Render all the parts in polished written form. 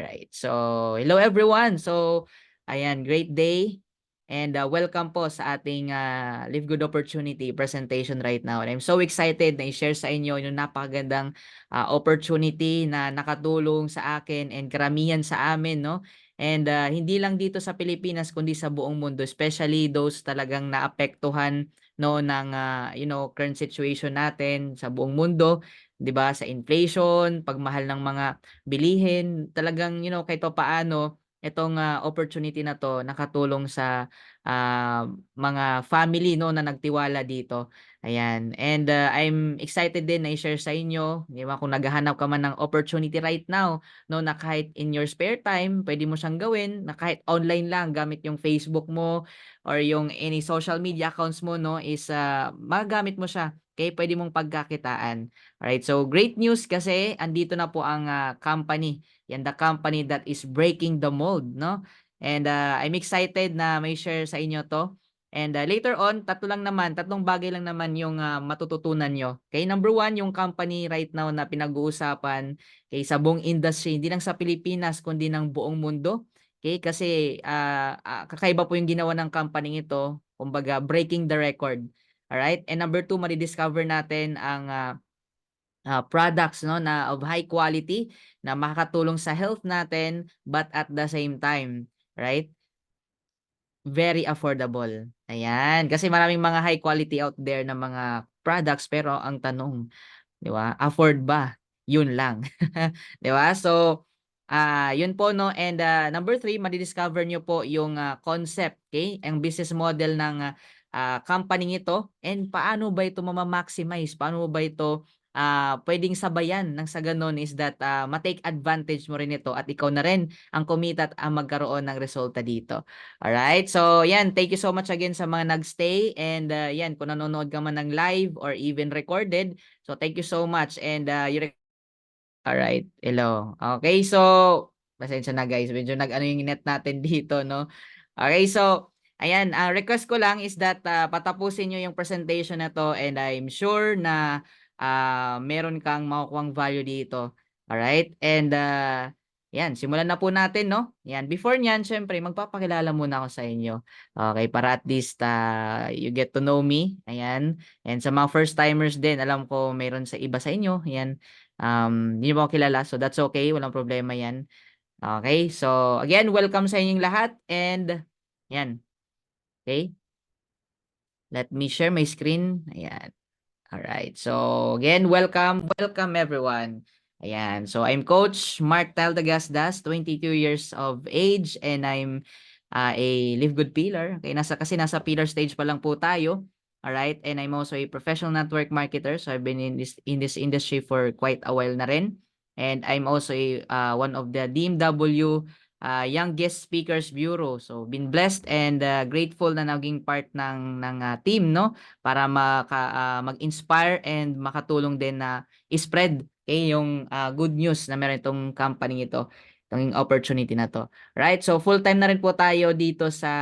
Right. So, hello everyone. So, ayan, great day. And welcome po sa ating Live Good Opportunity presentation right now. And I'm so excited na i-share sa inyo yung napakagandang opportunity na nakatulong sa akin and karamihan sa amin, no? And hindi lang dito sa Pilipinas kundi sa buong mundo, especially those talagang naapektuhan no ng current situation natin sa buong mundo, 'di ba? Sa inflation, pagmahal ng mga bilihin, talagang kahit papaano itong opportunity na 'to nakatulong sa mga family no na nagtiwala dito. Ayan. And I'm excited din na i-share sa inyo, 'di ba, kung naghahanap ka man ng opportunity right now no na kahit in your spare time, pwede mo siyang gawin na kahit online lang gamit yung Facebook mo or yung any social media accounts mo no is magagamit mo siya. Okay, pwede mong pagkakitaan. Alright, so great news kasi andito na po ang company. Yan, the company that is breaking the mold, no? And I'm excited na may share sa inyo to. And later on, tatlong bagay lang naman yung matututunan nyo. Okay, number one, yung company right now na pinag-uusapan okay, sa buong industry, hindi lang sa Pilipinas, kundi ng buong mundo. Okay, kasi kakaiba po yung ginawa ng company ito, kumbaga breaking the record. Alright, and number two, madidiscover natin ang products no na of high quality na makakatulong sa health natin but at the same time, right? Very affordable. Ayan, kasi maraming mga high quality out there na mga products pero ang tanong, 'di ba? Afford ba? 'Yun lang. 'Di ba? So, 'yun po no and number three, madidiscover niyo po yung concept, okay? Ang business model ng company ito and paano ba ito maximize Paano ba ito pwedeng sabayan ng sa ganun is that ma-take advantage mo rin ito at ikaw na rin ang kumita at ang magkaroon ng resulta dito. Alright, so yan, thank you so much again sa mga nagstay and yan, kung nanonood ka man ng live or even recorded, so thank you so much and alright, hello. Okay, so pasensya na guys, medyo nag-ano yung net natin dito, no? Okay, so ayan, request ko lang is that patapusin nyo yung presentation na to and I'm sure na meron kang makukuhang value dito. Alright, and yan, simulan na po natin, no? Yan, before nyan, syempre, magpapakilala muna ako sa inyo. Okay, para at least you get to know me. Ayan, and sa mga first timers din, alam ko meron sa iba sa inyo. Ayan, hindi mo ako kilala, so that's okay, walang problema yan. Okay, so again, welcome sa inyong lahat and yan, okay? Let me share my screen. Ayan. All right. So again, welcome everyone. Ayan. So I'm Coach Mark Taldagasdas, 22 years of age and I'm a Live Good Pillar. Okay, nasa pillar stage pa lang po tayo. All right? And I'm also a professional network marketer. So I've been in this industry for quite a while na rin. And I'm also one of the DMW Young Guest Speakers Bureau. So been blessed and grateful na naging part ng team, no? Para mag-inspire and makatulong din na i-spread yung good news na meron itong company ito, itong opportunity na to. Right? So full-time na rin po tayo dito sa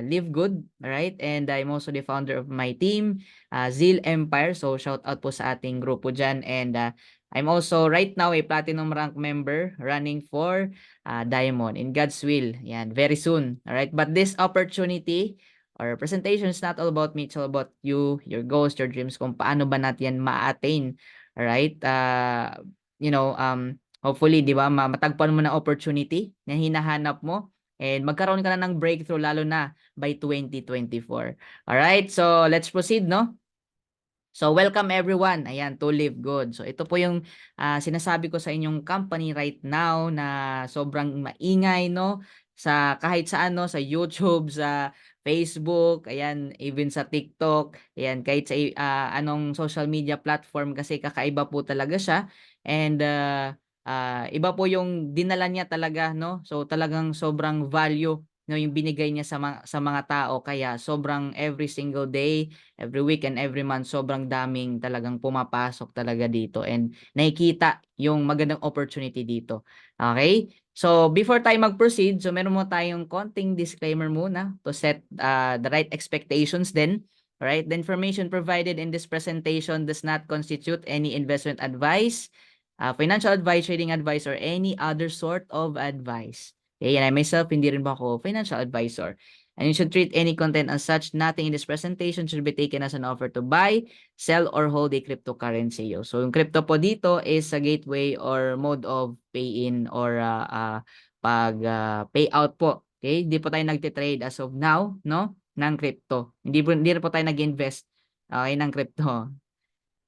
Live Good, right? And I'm also the founder of my team, Zeal Empire. So shout out po sa ating grupo dyan and I'm also right now a platinum rank member running for Diamond in God's will. Yan, very soon. All right? But this opportunity or presentation is not all about me, it's all about you, your goals, your dreams, kung paano ba natin yan ma-attain. Alright? Hopefully, di ba, matagpuan mo na opportunity na hinahanap mo and magkaroon ka na ng breakthrough lalo na by 2024. Alright? So, let's proceed, no? So, welcome everyone. Ayan, to Live Good. So, ito po yung sinasabi ko sa inyong company right now na sobrang maingay, no? Sa kahit saan, no? Sa YouTube, sa Facebook, ayan, even sa TikTok, ayan, kahit sa anong social media platform kasi kakaiba po talaga siya. And iba po yung dinala niya talaga, no? So, talagang sobrang value no yung binigay niya sa mga tao kaya sobrang every single day, every week and every month sobrang daming talagang pumapasok talaga dito and nakikita yung magandang opportunity dito. Okay? So before tayo mag-proceed, so meron mo tayong konting disclaimer muna to set the right expectations then. Alright? The information provided in this presentation does not constitute any investment advice. financial advice, trading advice, or any other sort of advice. Okay, and I myself, hindi rin ba ako financial advisor. And you should treat any content as such. Nothing in this presentation should be taken as an offer to buy, sell, or hold a cryptocurrency. So yung crypto po dito is a gateway or mode of pay-in or payout po. Okay, hindi po tayo nagtitrade as of now, no, ng crypto. Hindi rin po tayo nag-invest, okay, ng crypto.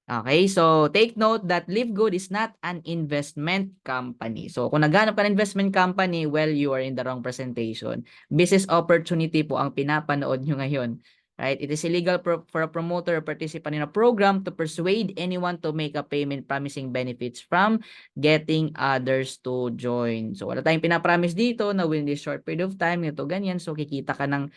Okay, so take note that Livegood is not an investment company. So kung naghanap ka ng investment company, well, you are in the wrong presentation. Business opportunity po ang pinapanood nyo ngayon. Right? It is illegal for a promoter or participant in a program to persuade anyone to make a payment promising benefits from getting others to join. So wala tayong pinapromise dito na within this short period of time, ito ganyan, so kikita ka ng,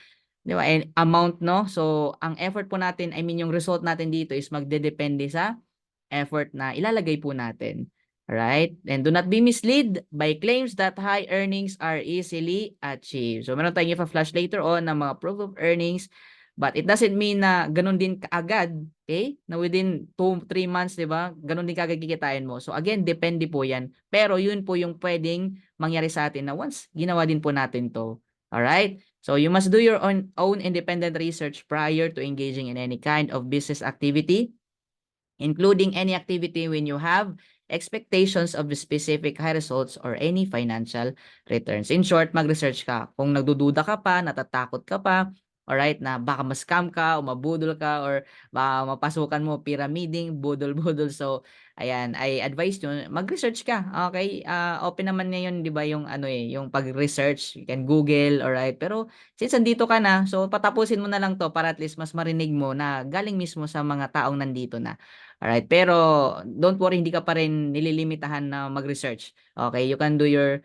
di ba, and amount, no? So, ang effort po natin, I mean, yung result natin dito is magdedepende sa effort na ilalagay po natin. Alright? And do not be misled by claims that high earnings are easily achieved. So, meron tayong ipa-flash later on ng mga proof of earnings, but it doesn't mean na ganun din kaagad, okay? Na within 2-3 months, di ba? Ganun din kaagad kikitain mo. So, again, depende po yan. Pero yun po yung pwedeng mangyari sa atin na once ginawa din po natin to. Alright? So you must do your own independent research prior to engaging in any kind of business activity, including any activity when you have expectations of specific high results or any financial returns. In short, mag-research ka. Kung nagdududa ka pa, natatakot ka pa, alright, na baka ma-scam ka o mabudol ka or baka mapasukan mo pyramiding, budol-budol. So, ayan, I advise nyo, mag-research ka. Okay? Open naman ngayon, di ba, yung ano yung pag-research. You can Google, alright? Pero, since andito ka na, so patapusin mo na lang to para at least mas marinig mo na galing mismo sa mga taong nandito na. Alright? Pero, don't worry, hindi ka pa rin nililimitahan na mag-research. Okay? You can do your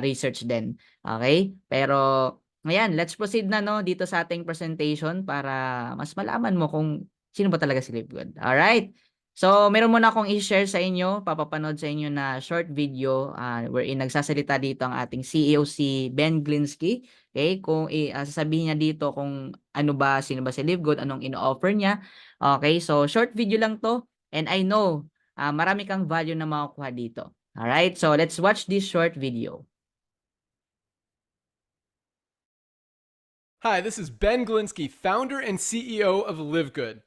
research then. Okay? Pero, ayan, let's proceed na, no, dito sa ating presentation para mas malaman mo kung sino ba talaga si Livegood. Alright? So, meron muna akong i-share sa inyo, papapanood sa inyo na short video wherein nagsasalita dito ang ating CEO si Ben Glinsky. Okay? Kung sasabihin niya dito kung ano ba, sino ba si Livegood, anong ino-offer niya. Okay? So, short video lang to and I know marami kang value na makukuha dito. Alright? So, let's watch this short video. Hi, this is Ben Glinsky, founder and CEO of Livegood.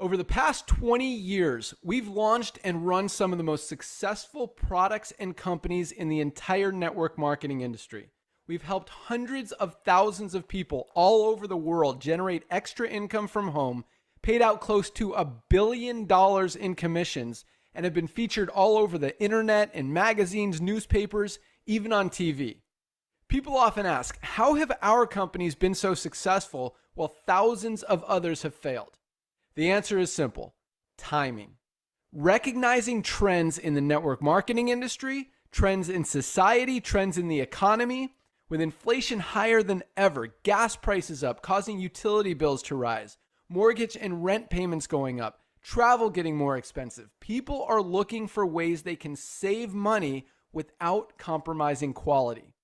Over the past 20 years, we've launched and run some of the most successful products and companies in the entire network marketing industry. We've helped hundreds of thousands of people all over the world generate extra income from home, paid out close to $1 billion in commissions, and have been featured all over the internet, in magazines, newspapers, even on TV. People often ask, how have our companies been so successful while thousands of others have failed? The answer is simple: timing. Recognizing trends in the network marketing industry, trends in society, trends in the economy. With inflation higher than ever, gas prices up, causing utility bills to rise, mortgage and rent payments going up, travel getting more expensive, people are looking for ways they can save money without compromising quality.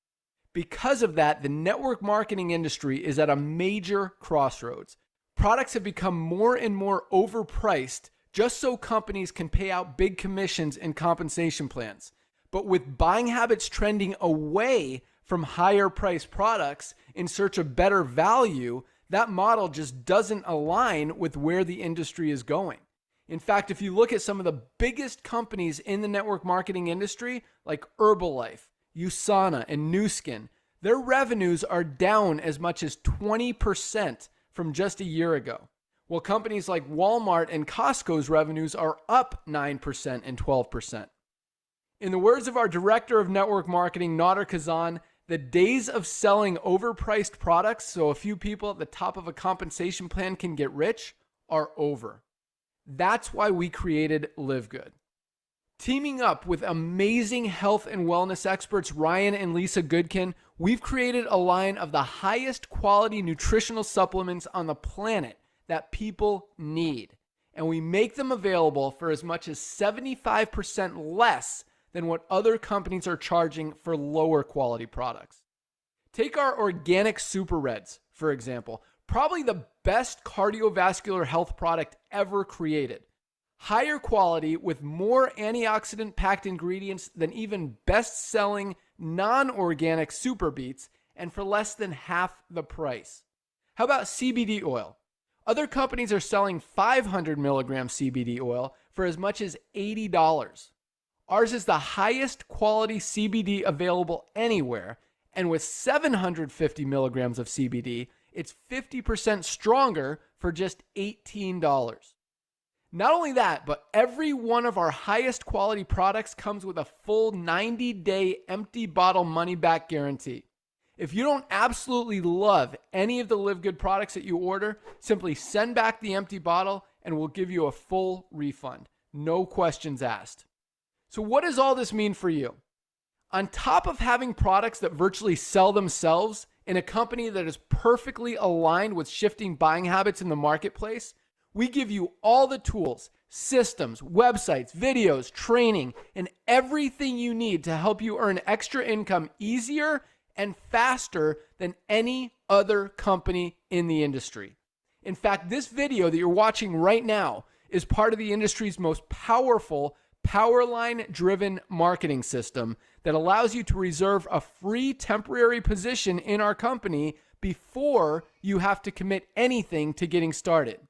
Because of that, the network marketing industry is at a major crossroads. Products have become more and more overpriced just so companies can pay out big commissions and compensation plans. But with buying habits trending away from higher priced products in search of better value, that model just doesn't align with where the industry is going. In fact, if you look at some of the biggest companies in the network marketing industry, like Herbalife, USANA, and Nu Skin, their revenues are down as much as 20% from just a year ago, while companies like Walmart and Costco's revenues are up 9% and 12%. In the words of our director of network marketing, Nader Kazan, the days of selling overpriced products so a few people at the top of a compensation plan can get rich are over. That's why we created Livegood. Teaming up with amazing health and wellness experts Ryan and Lisa Goodkin, we've created a line of the highest quality nutritional supplements on the planet that people need. And we make them available for as much as 75% less than what other companies are charging for lower quality products. Take our organic Super Reds, for example, probably the best cardiovascular health product ever created. Higher quality with more antioxidant packed ingredients than even best selling non organic Super Beets, and for less than half the price. How about CBD oil? Other companies are selling 500 milligram CBD oil for as much as $80. Ours is the highest quality CBD available anywhere, and with 750 milligrams of CBD, it's 50% stronger for just $18. Not only that, but every one of our highest quality products comes with a full 90-day empty bottle money back guarantee. If you don't absolutely love any of the Live Good products that you order, simply send back the empty bottle and we'll give you a full refund. No questions asked. So what does all this mean for you? On top of having products that virtually sell themselves in a company that is perfectly aligned with shifting buying habits in the marketplace, we give you all the tools, systems, websites, videos, training, and everything you need to help you earn extra income easier and faster than any other company in the industry. In fact, this video that you're watching right now is part of the industry's most powerful Powerline-driven marketing system that allows you to reserve a free temporary position in our company before you have to commit anything to getting started.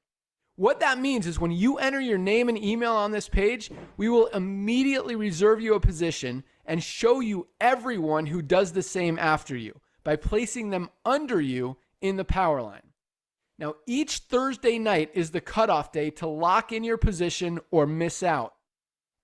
What that means is when you enter your name and email on this page, we will immediately reserve you a position and show you everyone who does the same after you by placing them under you in the Powerline. Now, each Thursday night is the cutoff day to lock in your position or miss out.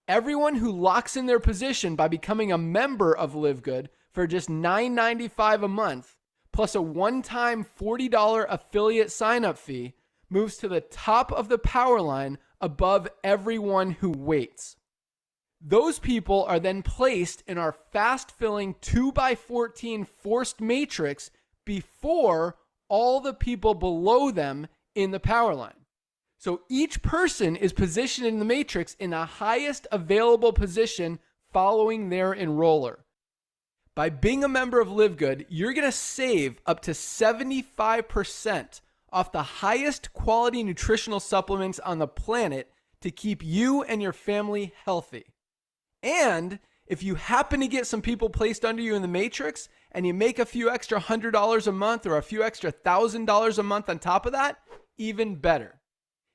Everyone who locks in their position by becoming a member of Live Good for just $9.95 a month, plus a one-time $40 affiliate sign-up fee, moves to the top of the Powerline above everyone who waits. Those people are then placed in our fast-filling 2x14 forced matrix before all the people below them in the Powerline. So each person is positioned in the matrix in the highest available position following their enroller. By being a member of Live Good, you're going to save up to 75% off the highest quality nutritional supplements on the planet to keep you and your family healthy. And if you happen to get some people placed under you in the matrix and you make a few extra $100 a month or a few extra $1,000 a month on top of that, even better.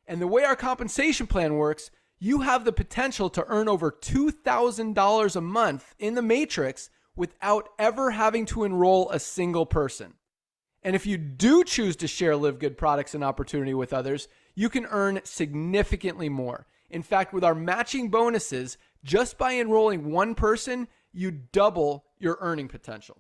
And the way our compensation plan works, you have the potential to earn over $2,000 a month in the matrix without ever having to enroll a single person. And if you do choose to share Live Good products and opportunity with others, you can earn significantly more. In fact, with our matching bonuses, just by enrolling one person, you double your earning potential.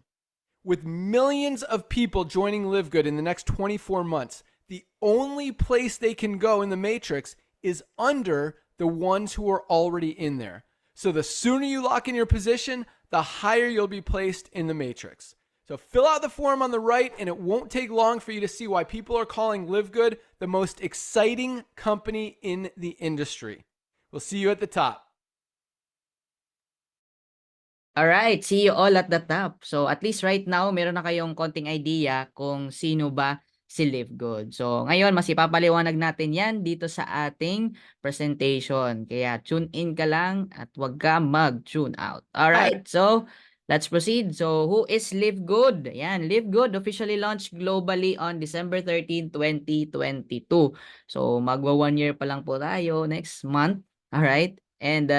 With millions of people joining Live Good in the next 24 months, the only place they can go in the matrix is under the ones who are already in there. So the sooner you lock in your position, the higher you'll be placed in the matrix. So fill out the form on the right, and it won't take long for you to see why people are calling Live Good the most exciting company in the industry. We'll see you at the top. Alright, see you all at the top. So at least right now, meron na kayong konting idea kung sino ba si Live Good. So ngayon, mas ipapaliwanag natin yan dito sa ating presentation. Kaya tune in ka lang at wag ka mag-tune out. Alright, so let's proceed. So who is Live Good? Yan, Live Good officially launched globally on December 13, 2022. So magwa 1 year pa lang po tayo next month. Alright, and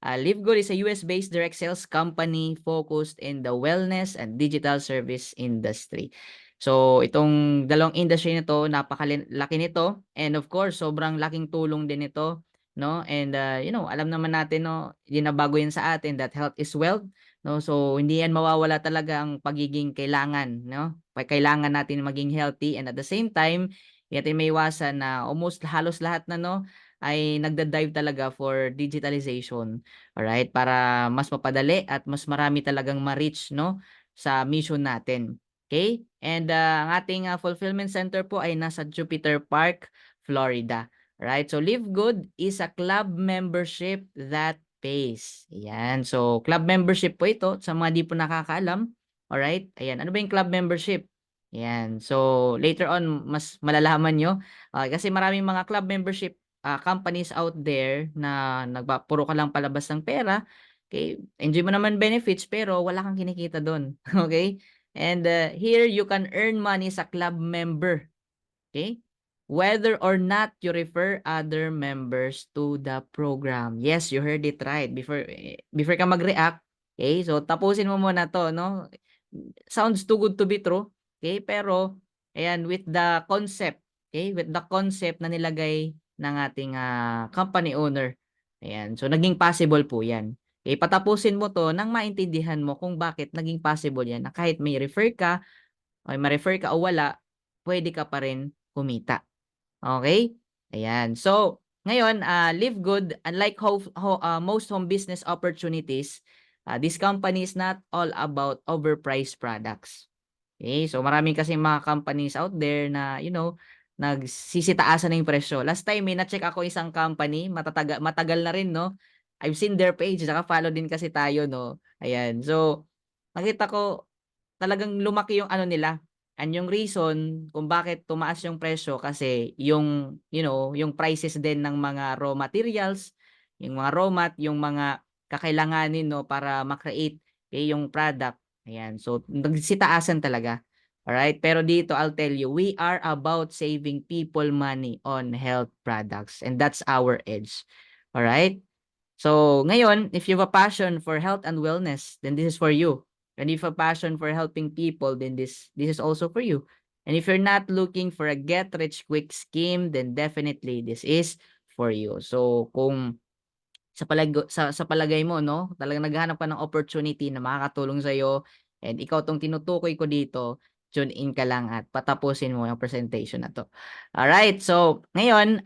Live Good is a US-based direct sales company focused in the wellness and digital service industry. So, itong dalawang industry nito, napakalaki nito, and of course, sobrang laking tulong din ito, no? And alam naman natin, no, bago yan sa atin that health is wealth, no? So, hindi yan mawawala talaga ang pagiging kailangan, no? Kailangan natin maging healthy, and at the same time, hindi natin maiwasan na almost halos lahat na, no, ay nagda-dive talaga for digitalization. Alright? Para mas mapadali at mas marami talagang ma-reach, no, sa mission natin. Okay? And ang ating fulfillment center po ay nasa Jupiter Park, Florida. Right? So Live Good is a club membership that pays. Ayan. So club membership po ito sa mga di po nakakaalam. Alright? Ayan. Ano ba yung club membership? Ayan. So later on, mas malalaman nyo. Kasi maraming mga club membership companies out there na puro ka lang palabas ng pera, okay? Enjoy mo naman benefits pero wala kang kinikita do'n, okay? And here you can earn money sa club member, okay? Whether or not you refer other members to the program. Yes, you heard it right. Before ka mag-react, okay? So tapusin mo muna 'to, no? Sounds too good to be true, okay? Pero ayan, with the concept, okay? With the concept na nilagay ng ating company owner. Ayan, so naging possible po 'yan. Okay, patapusin mo 'to nang maintindihan mo kung bakit naging possible 'yan na kahit may refer ka, o ma-refer ka o wala, pwede ka pa rin kumita. Okay? Ayan. So, ngayon, Live Good, unlike most home business opportunities, this company is not all about overpriced products. Okay? So, maraming kasi mga companies out there na, nagsisitaasan na yung presyo. Last time, may na-check ako isang company, matagal na rin, no? I've seen their page, naka-follow din kasi tayo, no? Ayan. So, nakita ko, talagang lumaki yung ano nila, and yung reason kung bakit tumaas yung presyo kasi yung, yung prices din ng mga raw materials, yung mga raw mat, yung mga kakailanganin 'no para ma-create, yung product, ayan. So, nagsitaasan talaga, alright? Pero dito I'll tell you, we are about saving people money on health products and that's our edge, alright? So, ngayon, if you have a passion for health and wellness, then this is for you. And if you have a passion for helping people, then this is also for you. And if you're not looking for a get rich quick scheme, then definitely this is for you. So, kung sa palagay mo 'no, talagang naghahanap ka ng opportunity na makakatulong sa'yo and ikaw 'tong tinutukoy ko dito, tune in ka lang at patapusin mo yung presentation na 'to. Alright, so ngayon,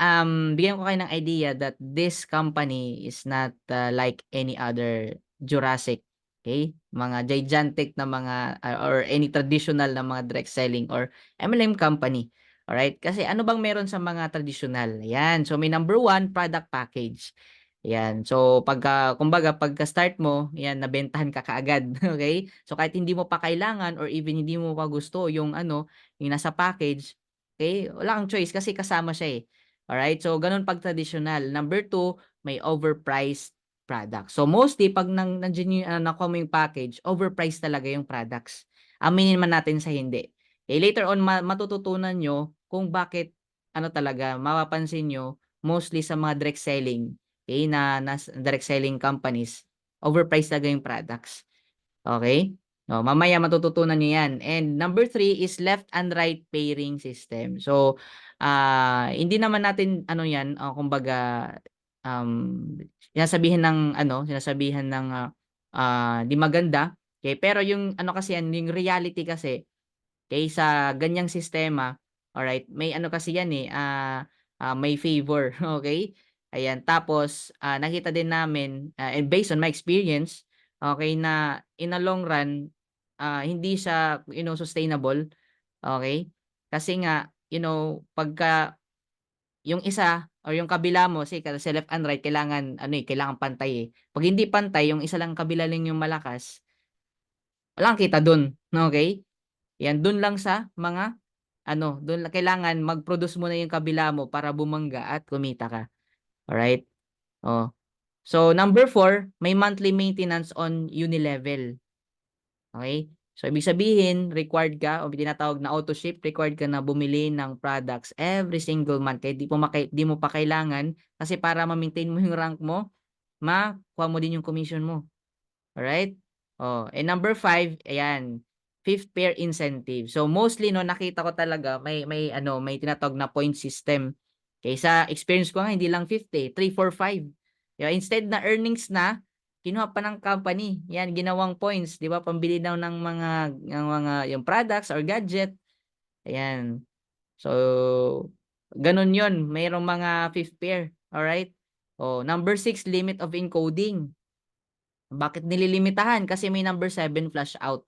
bigyan ko kayo ng idea that this company is not, like any other Jurassic, okay? Mga gigantic na mga, or any traditional na mga direct selling or MLM company, alright? Kasi ano bang meron sa mga traditional? Ayan, so may number one, product package. Yan. So, kumbaga pagka-start mo, yan nabentahan ka kaagad, okay? So, kahit hindi mo pa kailangan or even hindi mo pa gusto yung ano, yung nasa package, okay? Wala kang choice kasi kasama siya eh. Alright? So, ganun pag traditional. Number two, may overpriced product. So, mostly pag nandiyan yung nakuha mo yung package, overpriced talaga yung products. Aminin man natin sa hindi. Okay, later on matututunan nyo kung bakit ano talaga, mapapansin nyo mostly sa mga direct selling, okay, na direct selling companies, overpriced talaga yung products. Okay? Oh, mamaya matututunan niyo 'yan. And number three is left and right pairing system. So, hindi naman natin ano 'yan, kumbaga, um, sinasabihan ng, 'di maganda, okay? Pero yung ano kasi 'yan, yung reality kasi, okay, sa ganyang sistema, alright, may ano kasi yan, eh, may favor, okay? Ayan, tapos, nakita din namin, and based on my experience, okay, na in a long run, hindi siya, sustainable, okay? Kasi nga, pagka yung isa or yung kabila mo, say sa left and right kailangan ano, eh, kailangan pantay, eh. 'Pag hindi pantay, yung isa lang kabila lang yung malakas, wala kang kita dun, okey? 'Yan, dun lang sa mga ano, dun lang kailangan mag-produce muna yung kabila mo para bumangga at kumita ka, alright? Oh. So, number four, may monthly maintenance on Unilevel, okey? So, ibig sabihin required ka o tinatawag na auto ship, required ka na bumili ng products every single month kahit di mo pa kailangan kasi para ma-maintain mo yung rank mo, makuha mo din yung commission mo. Alright? Oh, and number five, ayan, fifth pair incentive. So mostly 'no, nakita ko talaga may ano, may tinatawag na point system. Kaya sa experience ko nga hindi lang fifth, eh, 3, 4, 5. Kaya instead na earnings na, kinuha pa ng company, 'yan ginawang points, 'di ba, pambili daw ng mga yung products or gadget, ayan. So, gano'n 'yun, mayroong mga fifth pair, alright? Oh, number six, limit of encoding. Bakit nililimitahan? Kasi may number seven flush out.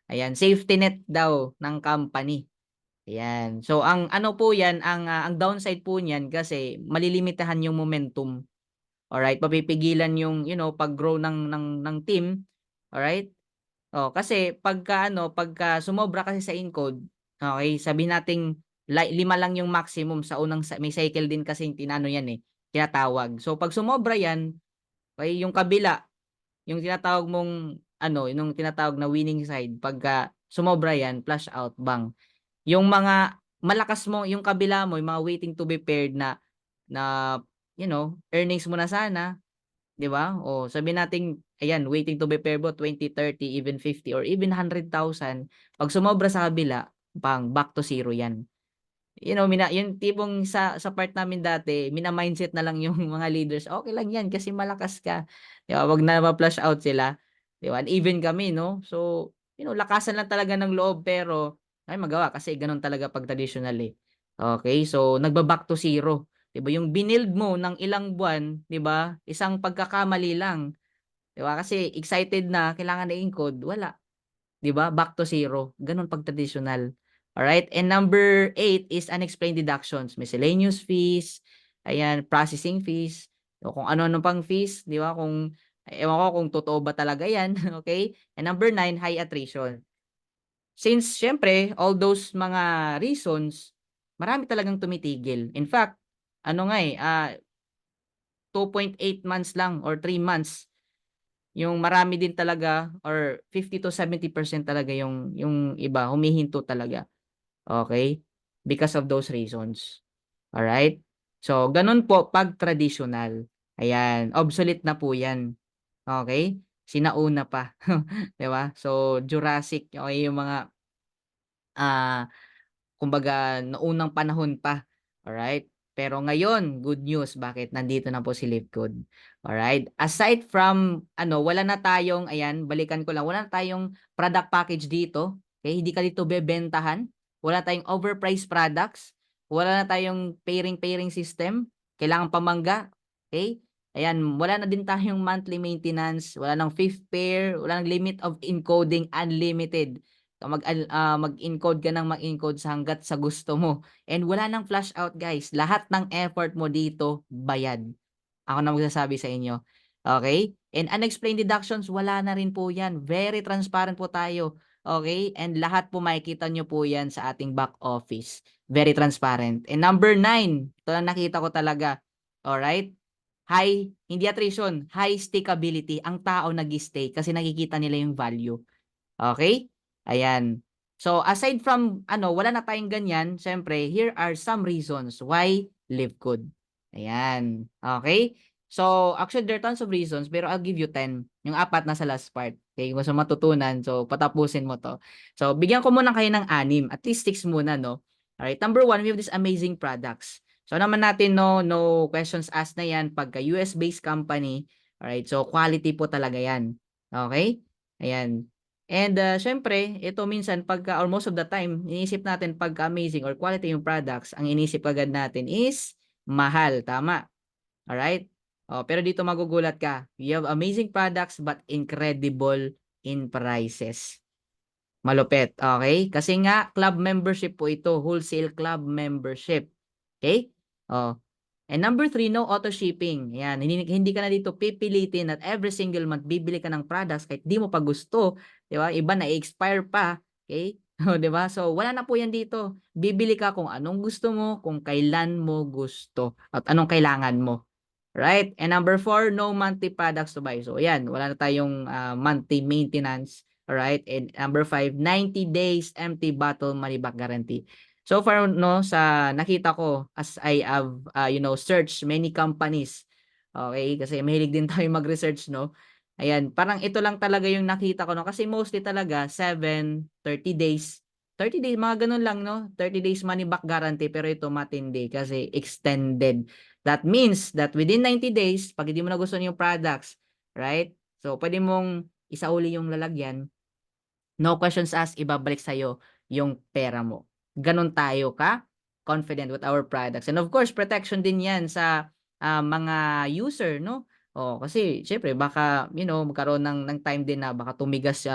Ayan, safety net daw ng company. Ayan. So ang ano po 'yan, ang downside po niyan kasi malilimitahan yung momentum. Alright, mapipigilan yung, pag-grow ng team. Alright? Oh, kasi pagka sumobra kasi sa encode, okay, sabihin nating lima lang yung maximum sa unang may cycle din kasi tinano yan eh, tinatawag. So pag sumobra yan, ay yung kabila, yung tinatawag mong ano, yung tinatawag na winning side, pagka sumobra yan, flush out bang. Yung mga malakas mo, yung kabila mo, yung mga waiting to be paired na earnings mo na sana, 'di ba? O sabihin natin, ayan, waiting to be paired mo 20, 30, even 50 or even 100,000. Pag sumobra sa kabila, bang back to zero 'yan. Yung tipong sa part namin dati, mina-mindset na lang yung mga leaders, "Okay lang 'yan kasi malakas ka." 'Di ba, 'wag na ma-flush out sila, 'di ba? And even kami 'no, so, lakasan lang talaga ng loob pero ay magawa kasi gano'n talaga 'pag traditional, eh. Okay, so nagba-back to zero, 'di ba? Yung binild mo ng ilang buwan, 'di ba, isang pagkakamali lang, 'di ba? Kasi excited na kailangan na-encode, wala. 'Di ba? Back to zero, gano'n 'pag traditional. Alright, and number 8 is unexplained deductions, miscellaneous fees, ayan, processing fees, o kung ano-ano pang fees, 'di ba? Kung ewan ko kung totoo ba talaga 'yan, okay? And number 9, high attrition. Since siyempre all those mga reasons, marami talagang tumitigil. In fact, ano nga, 2.8 months lang or 3 months yung marami din talaga or 50 to 70% talaga yung iba humihinto talaga, okey? Because of those reasons, alright? So, gano'n po 'pag traditional, ayan, obsolete na po 'yan, okey? Sinauna pa, 'di ba? So, Jurassic, okey, yung mga, ah kumbaga noong panahon pa, alright? Pero ngayon, good news, bakit nandito na po si Live Good, alright? Aside from ano, wala na tayong ayan, balikan ko lang, wala na tayong product package dito, okey? Hindi ka dito bebentahan, wala tayong overpriced products, wala na tayong pairing system, kailangan pamangga, okey? Ayan, wala na din tayong monthly maintenance, wala ng fifth pair, wala ng limit of encoding, unlimited. Mag-encode ka ng mag-encode hangga't sa gusto mo. And wala ng flash out guys, lahat ng effort mo dito bayad. Ako na magsasabi sa inyo, okay? And unexplained deductions, wala na rin po 'yan, very transparent po tayo, okay? And lahat po makikita niyo po 'yan sa ating back office, very transparent. And number 9, ito lang nakita ko talaga, alright? Hindi attrition, high stickability, ang tao nag-stay kasi nakikita nila yung value. Okay, ayan. So, aside from ano, wala na tayong ganyan, siyempre here are some reasons why live good. Ayan, okay. So, actually there are tons of reasons pero I'll give you 10. Yung 4 nasa last part, okey. Kung gusto matutunan, so patapusin mo 'to. So, bigyan ko muna kayo ng 6 at least 6 muna 'no. Alright, number 1, we have these amazing products. So, naman natin no questions asked na 'yan pagka US-based company, alright. So, quality po talaga 'yan, okay. Ayan. And, siyempre ito minsan pagka or most of the time iniisip natin pagka amazing or quality yung products, ang iniisip agad natin is mahal, tama? Alright? Oh, pero dito magugulat ka. You have amazing products but incredible in prices. Malupit, okay? Kasi nga club membership po ito, wholesale club membership. Okay? Oh. And number 3, no auto shipping. Yan, hindi ka na dito pipilitin at every single month bibili ka ng products kahit di mo pa gusto, 'di ba? Iba na-expire pa, okay? Oh, 'di ba? So wala na po 'yan dito. Bibili ka kung anong gusto mo, kung kailan mo gusto at anong kailangan mo. Right? And number 4, no monthly products to buy. So ayan, wala na tayong monthly maintenance. Alright? And number 5, 90 days empty bottle money back guarantee. So far no, sa nakita ko as I have searched many companies. Okay? Kasi mahilig din tayo mag-research, no? Ayan, parang ito lang talaga yung nakita ko, no? Kasi mostly talaga 7, 30 days. 30 days, mga ganun lang, no? 30 days money back guarantee, pero ito matindi kasi extended. That means that within 90 days, pag hindi mo nagustuhan yung products, right? So, pwede mong isauli yung lalagyan. No questions asked, ibabalik sa'yo yung pera mo. Ganon tayo confident with our products. And of course, protection din yan sa mga user, no? Oh, kasi syempre baka magkaroon ng time din na baka tumigas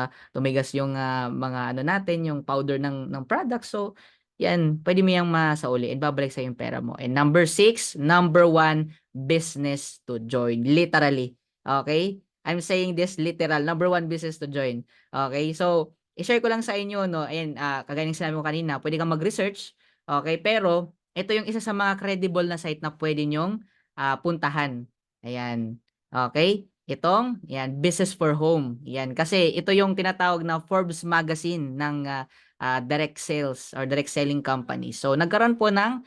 yung mga ano natin, yung powder ng product. So, yan, pwede mo yang masauli and babalik sa yung pera mo. And number 6, number 1, business to join. Literally. Okay? I'm saying this literal. Number 1 business to join. Okay? So, i-share ko lang sa inyo, no? Ayan, kagaya ng sinabi ko kanina, pwede kang mag-research. Okay, pero ito yung isa sa mga credible na site na pwede nyong puntahan. Ayan. Okay? Itong, yan, Business for Home. Yan. Kasi ito yung tinatawag na Forbes magazine ng direct sales or direct selling company. So, nagkaroon po ng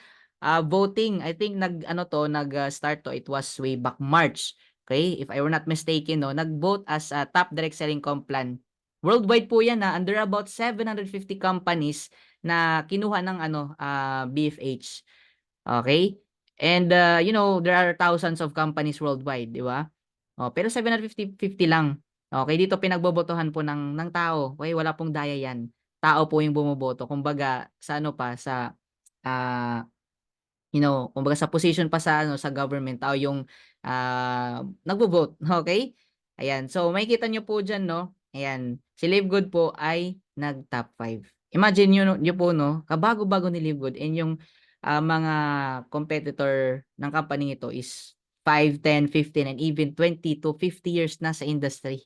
voting. I think nag-start to, it was way back March. Okay? If I were not mistaken, no, nag-vote as a top direct selling comp plan. Worldwide po yan na under about 750 companies na kinuha ng BFH. Okay? And there are thousands of companies worldwide, di ba? Oh, pero 750 lang. Okay, dito pinagbobotohan po ng tao. Okay, wala pong daya 'yan. Tao po yung bumoboto. Kumbaga sa ano pa sa ah kumbaga sa position pa sa sa government, tao yung nagvo-vote, okay? Ayan, so makikita niyo po diyan 'no. Ayan, si Live Good po ay nag-top 5. Imagine niyo po 'no, kabago-bago ni Live Good and yung mga competitor ng company ito is 5, 10, 15 and even 20 to 50 years na sa industry.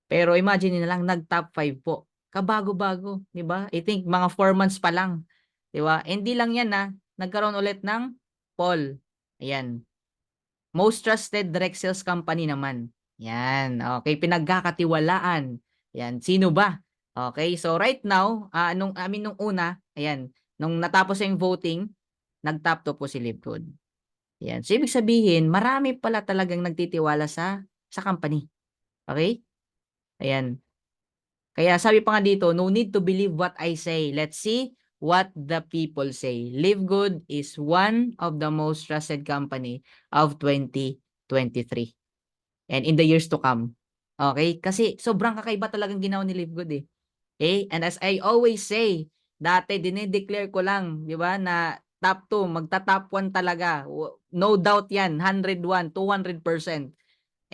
Pero imagine niyo na lang nag-top 5 po. Kabago-bago, 'di ba? I think mga 4 months pa lang, 'di ba? Hindi lang 'yan nagkaroon ulit ng poll. Ayan. Most trusted direct sales company naman. Yan. Okay, pinagkakatiwalaan. Yan. Sino ba? Okay, so right now, nung una, ayan, nung natapos yung voting, nag-top 2 po si Livegood. Yan. So ibig sabihin, marami pala talagang nagtitiwala sa company. Okay? Ayan. Kaya sabi pa nga dito, no need to believe what I say. Let's see what the people say. Live Good is one of the most trusted company of 2023 and in the years to come. Okay? Kasi sobrang kakaiba talagang ginawa ni Live Good eh. Okay? And as I always say, dati dinideclare ko lang, di ba, na top 2, magta-top 1 talaga. No doubt yan, 101, 200%.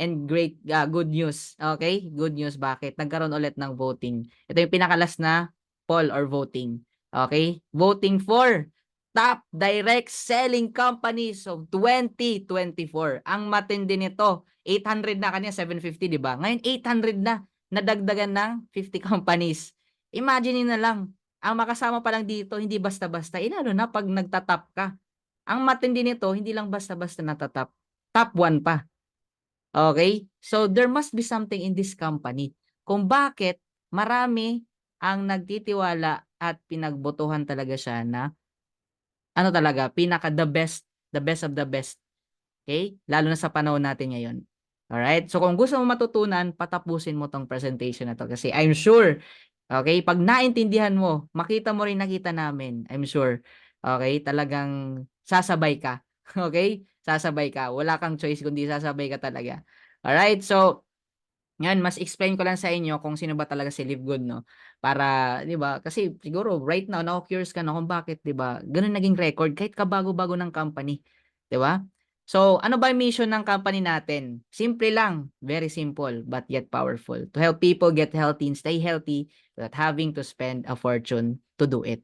And great, good news. Okay? Good news. Bakit? Nagkaroon ulit ng voting. Ito yung pinakalas na poll or voting. Okay? Voting for top direct selling companies of 2024. Ang matindi nito, 800 na kanina, 750, di ba? Ngayon, 800 na. Nadagdagan ng 50 companies. Imagine na lang, ang makasama pa lang dito, hindi basta-basta. Lalo na pag nagtatap ka. Ang matindi nito, hindi lang basta-basta natatap. Top 1 pa. Okay? So, there must be something in this company kung bakit marami ang nagtitiwala at pinagbotohan talaga siya na ano talaga, pinaka the best of the best. Okay? Lalo na sa panahon natin ngayon. Alright? So, kung gusto mo matutunan, patapusin mo tong presentation na to kasi I'm sure, okay, pag naintindihan mo, makita mo rin nakita namin, I'm sure, okay, talagang sasabay ka. Okay? Sasabay ka. Wala kang choice kundi sasabay ka talaga. Alright? So, yan, mas explain ko lang sa inyo kung sino ba talaga si Live Good, no? Para, 'di ba? Kasi siguro right now naku-curious ka na kung bakit, 'di ba? Gano'n naging record kahit kabago-bago ng company, 'di ba? So, ano ba yung mission ng company natin? Simple lang, very simple but yet powerful. To help people get healthy and stay healthy without having to spend a fortune to do it.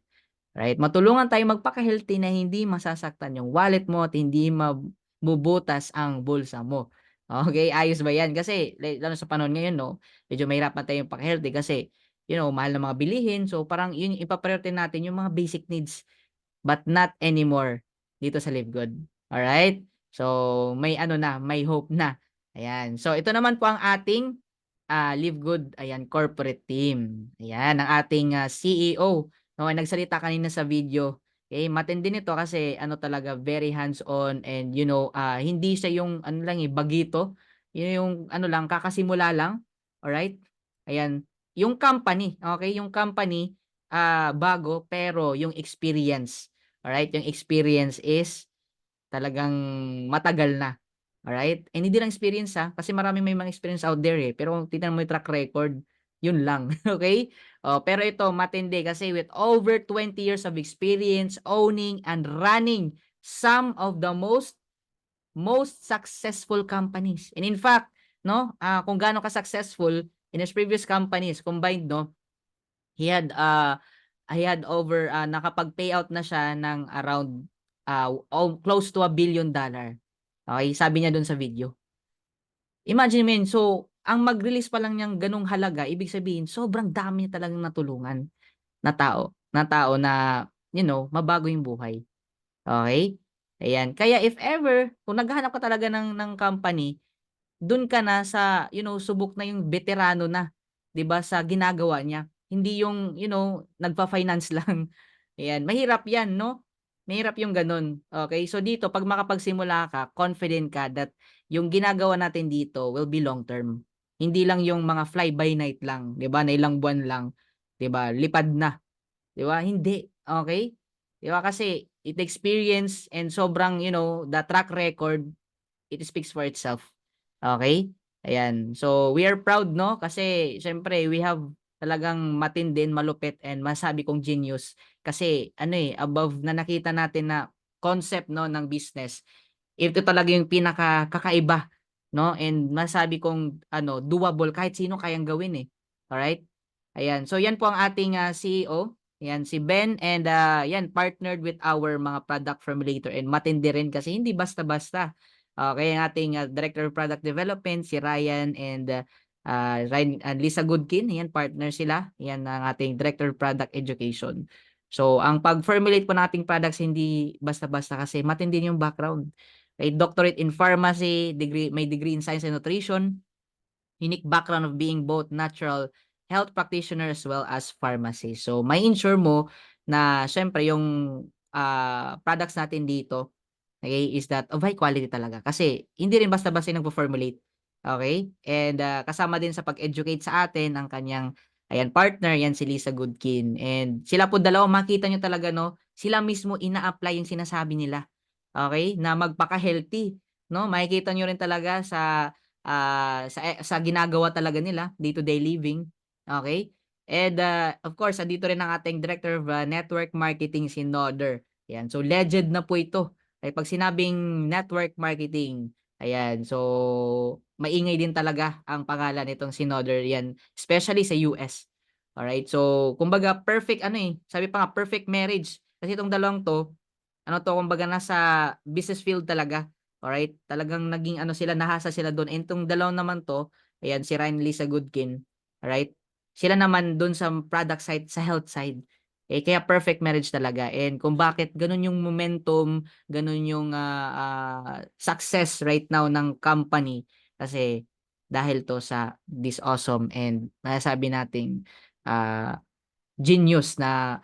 Right? Matulungan tayong magpaka-healthy na hindi masasaktan yung wallet mo at hindi mabubutas ang bulsa mo. Okay, ayos ba yan? Kasi lalo sa panahon ngayon, no, medyo mahirapan tayong paka-healthy kasi, mahal na mga bilihin. So, parang yun, ipa-priority natin yung mga basic needs. But not anymore dito sa Live Good. Alright? So, may may hope na. Ayan. So, ito naman po ang ating Live Good, ayan, corporate team. Ayan, ang ating CEO. No, nagsalita kanina sa video. Okay, matindi nito kasi talaga very hands-on and hindi siya yung lang bagito. Yun yung lang kakasimula lang. All right? Ayan, yung company, okay? Yung company bago pero yung experience. All right? Yung experience is talagang matagal na. Alright? And hindi lang experience kasi maraming may mga experience out there pero kung tignan mo yung track record, yun lang. Okay? Oh, pero ito matindi kasi with over 20 years of experience owning and running some of the most successful companies. And in fact, no, kung gaano ka successful in his previous companies combined, no, he had over nakapag-payout na siya ng around close to $1 billion. Okay, sabi niya doon sa video. Imagine mo yun, so ang mag-release pa lang niyang ganung halaga, ibig sabihin sobrang dami niya talagang natulungan na tao na mabago yung buhay. Okay? Ayan. Kaya if ever, kung naghahanap ka talaga ng company, dun ka na sa, subok na yung veterano na, 'di ba, sa ginagawa niya. Hindi yung, nagfa-finance lang. Ayan, mahirap 'yan, no? Mahirap yung ganun. Okay? So dito, pag makapagsimula ka, confident ka that yung ginagawa natin dito will be long term. Hindi lang yung mga fly by night lang, 'di ba? Na ilang buwan lang, 'di ba? Lipad na, 'di ba? Hindi. Okay? 'Di ba? Kasi it experience and sobrang, the track record, it speaks for itself. Okay? Ayan. So, we are proud, no? Kasi, syempre, we have talagang matindin, malupit, and masabi kong genius. Kasi, above na nakita natin na concept, no, ng business, ito talaga yung pinaka-kakaiba, no? And masabi kong, doable, kahit sino kayang gawin, eh. Alright? Ayan. So, yan po ang ating CEO. Yan, si Ben. And, yan, partnered with our mga product formulator. And matindi rin kasi hindi basta-basta. Okay, ang ating Director of Product Development, si Ryan and Lisa Goodkin. Yan, partner sila. Yan ang ating Director of Product Education. So, ang pag-formulate po nating products hindi basta-basta kasi matindi yung background. Okay, doctorate in pharmacy, may degree in science and nutrition, unique background of being both natural health practitioner as well as pharmacy. So, may ensure mo na syempre yung products natin dito, okay, is that of high quality talaga. Kasi hindi rin basta-basta yung nagpo-formulate. Okay? And kasama din sa pag-educate sa atin ang kanyang partner, yan si Lisa Goodkin. And sila po dalawa, makita nyo talaga, no? Sila mismo ina-apply yung sinasabi nila. Okay? Na magpaka-healthy. No? Makikita nyo rin talaga sa ginagawa talaga nila, day-to-day living. Okay? And of course, dito rin ang ating Director of Network Marketing, si Noder. Yan. So, legend na po ito. Ay pag sinabing network marketing, ayan, so maingay din talaga ang pangalan nitong si Noder yan, especially sa US. Alright, so kumbaga perfect sabi pa nga perfect marriage. Kasi itong dalawang to, kumbaga nasa business field talaga. Alright, talagang naging sila, nahasa sila doon. And itong dalawang naman to, ayan, si Ryan, Lisa Goodkin. Alright, sila naman doon sa product side, sa health side. Kaya perfect marriage talaga. And kung bakit ganun yung momentum, ganun yung success right now ng company. Kasi dahil to sa this awesome and masasabi nating uh, genius na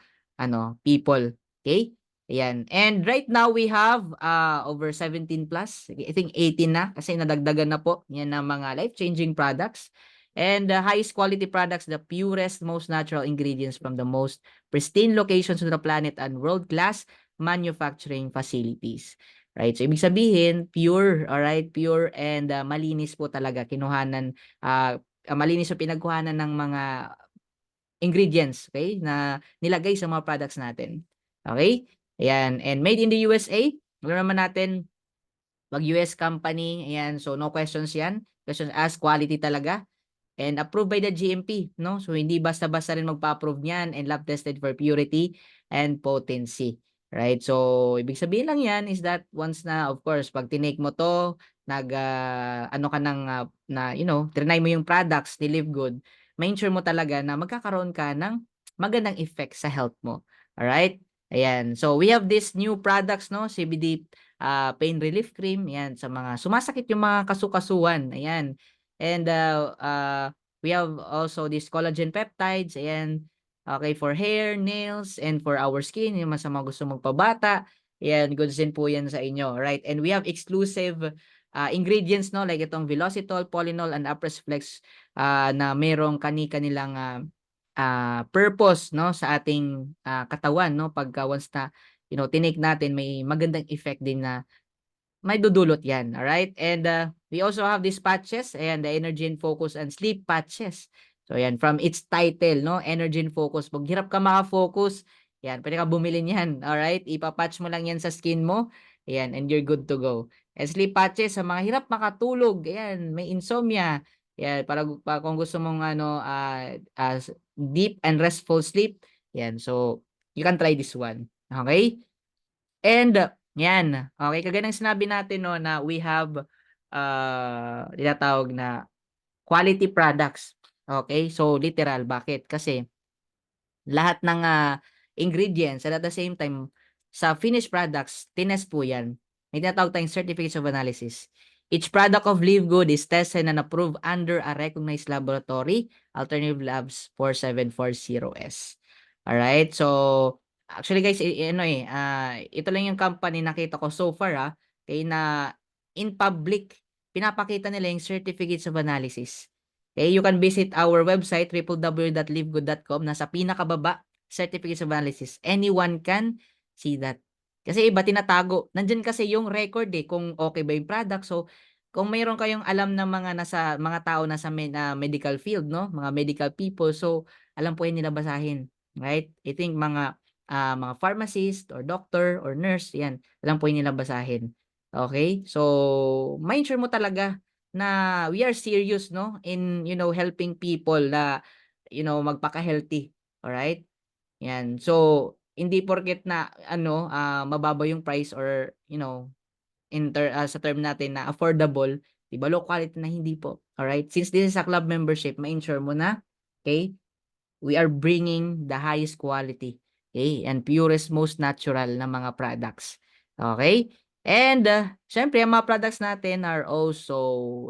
people. Okay? Ayan. And right now we have over 17 plus. I think 18 na kasi nadagdagan na po. Yan ng mga life-changing products. And the highest quality products, the purest, most natural ingredients from the most pristine locations on the planet and world-class manufacturing facilities. Right? So, ibig sabihin, pure, alright? Pure and malinis po talaga. Malinis yung pinagkuhanan ng mga ingredients, okay, na nilagay sa mga products natin. Okay? Ayan. And made in the USA. Alam naman natin, pag US company, ayan, so no questions yan. Questions asked, quality talaga. And approved by the GMP, no? So, hindi basta-basta rin magpa-approve niyan and lab tested for purity and potency. Right? So, ibig sabihin lang yan is that once na, of course, pag tinake mo to, ka ng, trinay mo yung products ni Live Good, ma-ensure mo talaga na magkakaroon ka ng magandang effect sa health mo. Alright? Ayan. So, we have these new products, no? CBD pain relief cream. Ayan. Sa mga sumasakit yung mga kasukasuan. Ayan. And we have also these collagen peptides. Ayan. Okay, for hair, nails, and for our skin. Yung sa mga gusto magpabata. Ayan, goods din po yan sa inyo. Right? And we have exclusive ingredients, no? Like itong Velocitol, Polynol, and Apresflex na merong kani-kanilang purpose, no, sa ating katawan, no? Pagka once na, tinake natin, may magandang effect din na may dudulot yan. Alright? And we also have these patches. Ayan, the Energy and Focus and Sleep patches. So, ayan, from its title, no? Energy and Focus. Pag hirap ka maka-focus, yan, pwede ka bumili niyan. Alright? Ipapatch mo lang yan sa skin mo. Ayan, and you're good to go. And sleep patches, sa mga hirap makatulog. Ayan, may insomnia. Ayan, para kung gusto mong deep and restful sleep. Ayan, so, you can try this one. Okay? And yan, okay, kagaya ng sinabi natin, no, na we have tinatawag na quality products. Okay? So literal, bakit? Kasi lahat ng ingredients, and at the same time, sa finished products, tinest po yan. May tinatawag tayong certificates of analysis. Each product of Live Good is tested and approved under a recognized laboratory, Alternative Labs 4740S. Alright, so actually guys, ito lang yung company nakita ko so far kaya na in public, pinapakita nila yung certificates of analysis. Okay, you can visit our website www.livegood.com. Nasa pinakababa, certificates of analysis. Anyone can see that. Kasi iba tinatago. Nandyan kasi yung record kung okay ba yung product. So, kung mayroon kayong alam ng mga tao na sa medical field, no? Mga medical people, so alam po yan nila basahin, right? I think mga pharmacist or doctor or nurse, yan, alam po yan nila basahin. Okay? So, make sure mo talaga na we are serious, no, in helping people na magpaka-healthy. All right? Yan. So, hindi porket na mababa yung price or sa term natin na affordable, 'di ba? Low quality na, hindi po. All right? Since this is a club membership, ma-ensure mo na, okay, we are bringing the highest quality, okay, and purest, most natural na mga products. Okay? And syempre, ang mga products natin are also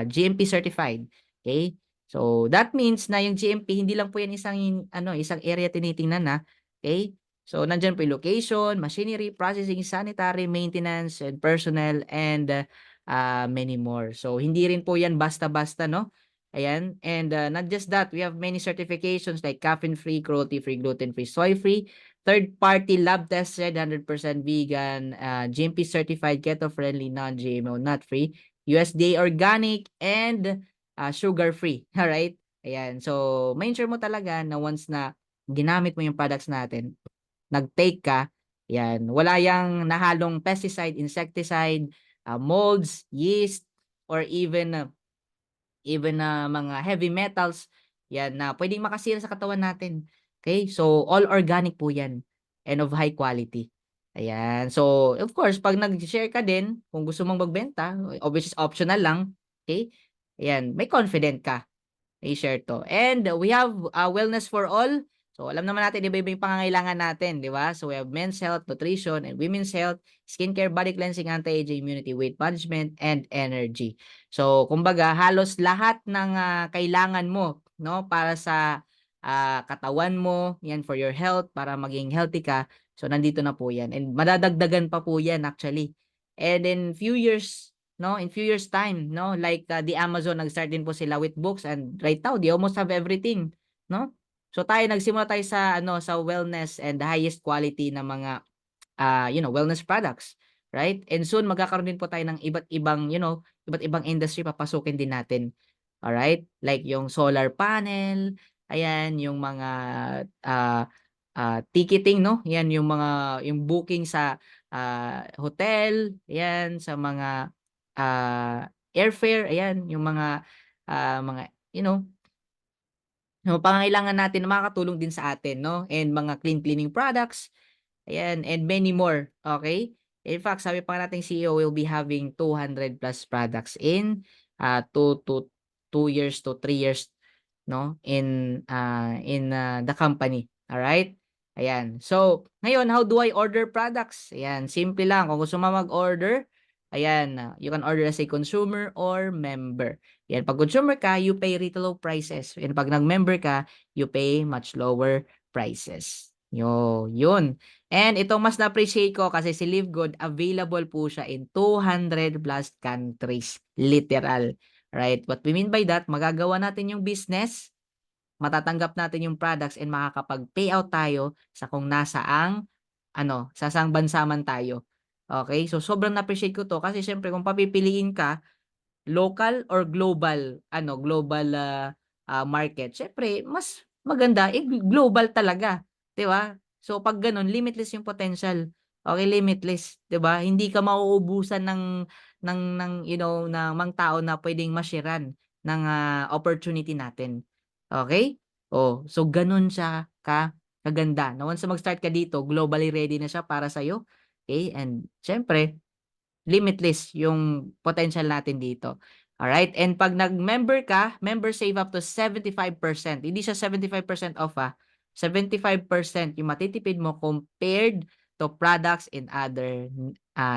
GMP certified. Okay? So, that means na yung GMP, hindi lang po yan isang area tinitingnan na. Okay? So, nandyan po yung location, machinery, processing, sanitary, maintenance, and personnel, and many more. So, hindi rin po yan basta-basta, no? Ayan. And not just that, we have many certifications like caffeine-free, cruelty-free, gluten-free, soy-free, third-party lab-tested, 100% vegan, GMP certified, keto-friendly, non-GMO, nut-free, USDA organic, and sugar-free. Alright? Ayan. So, make sure mo talaga na once na ginamit mo yung products natin, nag-take ka, yan, wala yang nahalong pesticide, insecticide, molds, yeast, or even mga heavy metals, yan, na pwedeng makasira sa katawan natin. Okay? So, all organic po yan and of high quality. Ayan. So, of course, pag nag-share ka din, kung gusto mong magbenta, which is optional lang, okay? Ayan, may confident ka i-share to. And we have wellness for all. So, alam naman natin, iba-iba yung pangangailangan natin, di ba? So, we have men's health, nutrition, and women's health, skincare, body cleansing, anti-aging, immunity, weight management, and energy. So, kumbaga, halos lahat ng kailangan mo, no, para sa katawan mo, yan for your health, para maging healthy ka. So, nandito na po yan. And madadagdagan pa po yan actually. And in few years, no, in few years time, no, like the Amazon, nag-start din po sila with books, and right now they almost have everything, no? So nagsimula tayo sa sa wellness and the highest quality na mga wellness products, right? And soon magkakaroon din po tayo ng iba't ibang iba't ibang industry papasukin din natin. All right? Like yung solar panel, ayan, yung mga ticketing, no? Yan yung booking sa hotel, ayan, sa mga airfare, ayan, yung mga yung pangangailangan natin na makakatulong din sa atin, no? And mga cleaning products, ayan, and many more, okay? In fact, sabi pa nating CEO will be having 200 plus products in 2 years to 3 years, no? In the company, all right? Ayan. So, ngayon, how do I order products? Ayan, simple lang. Kung gusto mo mag-order, ayan, you can order as a consumer or member. Yan, pag consumer ka, you pay retail prices. And pag nag-member ka, you pay much lower prices. Yun. And itong mas na-appreciate ko kasi si Live Good, available po siya in 200 plus countries. Literal. Right? What we mean by that, magagawa natin yung business, matatanggap natin yung products, and makakapag-payout tayo sa kung nasaang sa saang bansa man tayo. Okay? So, sobrang na-appreciate ko to kasi syempre kung papipiliin ka, local or global market, syempre mas maganda global talaga, 'di ba? So pag gano'n, limitless yung potential. Okay, limitless, 'di ba? Hindi ka mauubusan ng ng mga tao na pwedeng ma-sharean ng opportunity natin. Okay? Oh, so gano'n siya kaganda. Na once na mag-start ka dito, globally ready na siya para sa iyo. Okay? And syempre, limitless yung potential natin dito. Alright? And pag nag-member ka, member save up to 75%. Hindi siya 75% off 75% yung matitipid mo compared to products in other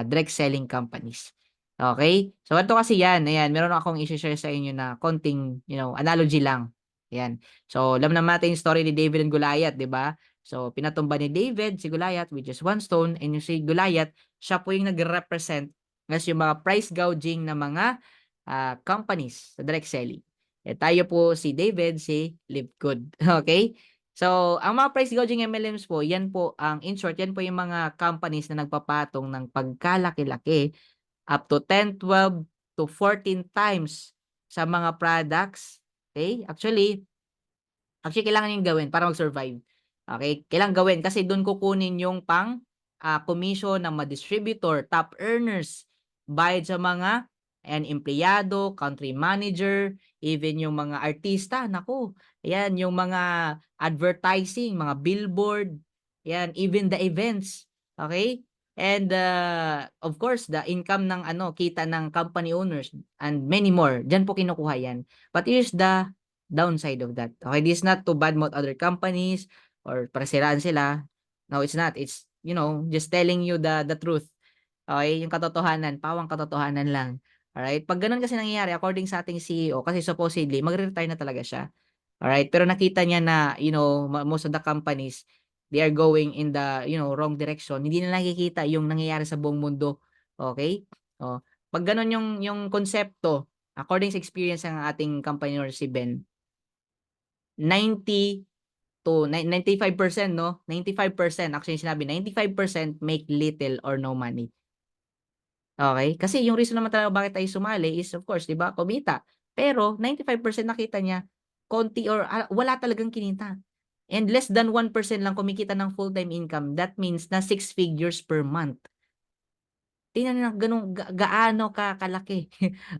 direct selling companies. Okay? So, ito kasi yan. Ayan, meron akong i-share sa inyo na konting, analogy lang. Ayan. So, alam naman natin yung story ni David and Goliath, di ba? So, pinatumba ni David si Goliath with just one stone, and yung si Goliath, siya po yung nag-represent as yung mga price gouging na mga companies sa direct selling. Tayo po si David, si Live Good. Okay? So, ang mga price gouging MLMs po, yan po, in short, yan po yung mga companies na nagpapatong ng pagkalaki-laki up to 10, 12 to 14 times sa mga products. Okay? Actually, kailangan yung gawin para mag-survive. Okay? Kailangan gawin kasi doon kukunin yung commission ng mga distributor, top earners, bayad sa mga empleyado, country manager, even yung mga artista, naku, ayan, yung mga advertising, mga billboard, ayan, even the events, okay? And of course, the income ng kita ng company owners and many more. Diyan po kinukuha yan. But here's the downside of that. Okay, this is not to badmouth other companies or parasiraan sila. No, it's not. It's, just telling you the truth. Okay, yung katotohanan, pawang katotohanan lang. Alright, pag ganun kasi nangyayari, according sa ating CEO, kasi supposedly, magre-retire na talaga siya. Alright, pero nakita niya na, most of the companies, they are going in the, wrong direction. Hindi na nakikita yung nangyayari sa buong mundo. Okay? Oh, pag ganun yung konsepto, according sa experience ng ating company or si Ben, 90 to 95%, no? 95%, actually sinabi, 95% make little or no money. Okay? Kasi yung reason naman talaga bakit tayo sumali is of course, 'di ba, kumita. Pero 95% nakita niya konti or wala talagang kinita. And less than 1% lang kumikita ng full-time income. That means na 6 figures per month. Tingnan niyo na ganun gaano kalaki.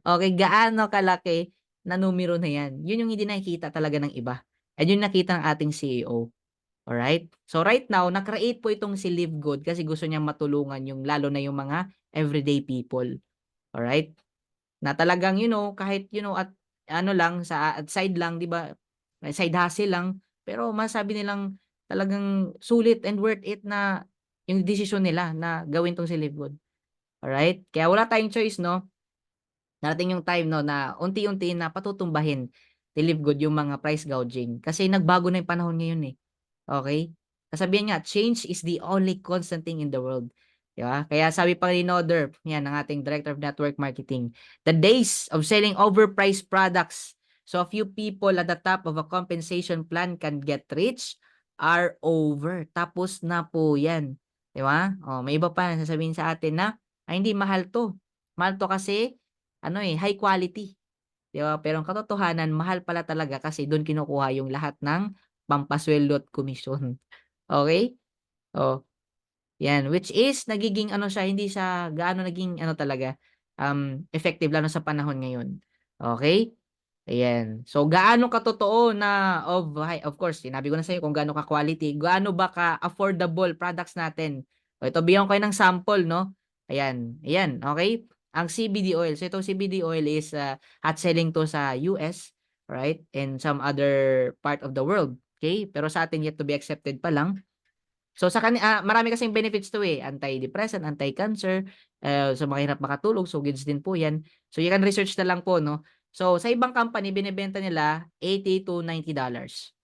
Okay, gaano kalaki na numero na 'yan. 'Yun yung hindi nakikita talaga ng iba. And yun nakita ng ating CEO. Alright? So right now, na-create po itong si Live Good kasi gusto niyang matulungan yung lalo na yung mga everyday people. Alright? Na talagang kahit at lang at side lang 'di ba? Side hustle lang, pero masasabi nilang talagang sulit and worth it na yung desisyon nila na gawin 'tong si Live Good. Alright? Kaya wala tayong choice 'no. Darating yung time 'no na unti-unti na patutumbahin ni Live Good yung mga price gouging kasi nagbago na yung panahon ngayon, eh. Okay? Kasabihan nga, change is the only constant thing in the world. Di ba? Kaya sabi pa ni Noder, yan, ang ating Director of Network Marketing, the days of selling overpriced products so a few people at the top of a compensation plan can get rich are over. Tapos na po yan. Di ba? O, may iba pa na sasabihin sa atin na, ay hindi, mahal to. Mahal to kasi, high quality. Di ba? Pero ang katotohanan, mahal pala talaga kasi doon kinukuha yung lahat ng pampasweldo at komisyon. Okay? Oh, 'yan, which is nagiging siya, hindi siya gaano naging talaga, effective lalo sa panahon ngayon. Okay? Ayan. So, gaano katotoo na of course, sinabi ko na sa'yo kung gaano ka-quality, gaano ba ka-affordable products natin. O ito, bigyan ko kayo ng sample, 'no? Ayan, ayan, okay? Ang CBD oil. So, itong CBD oil is, hot selling 'to sa US, right? And some other part of the world, okay? Pero sa atin yet to be accepted pa lang. So marami kasing benefits 'to, eh, antidepressant, anti-cancer, sa mga hirap makatulog, so goods din po 'yan. So you can research na lang po 'no. So sa ibang company binebenta nila $80 to $90.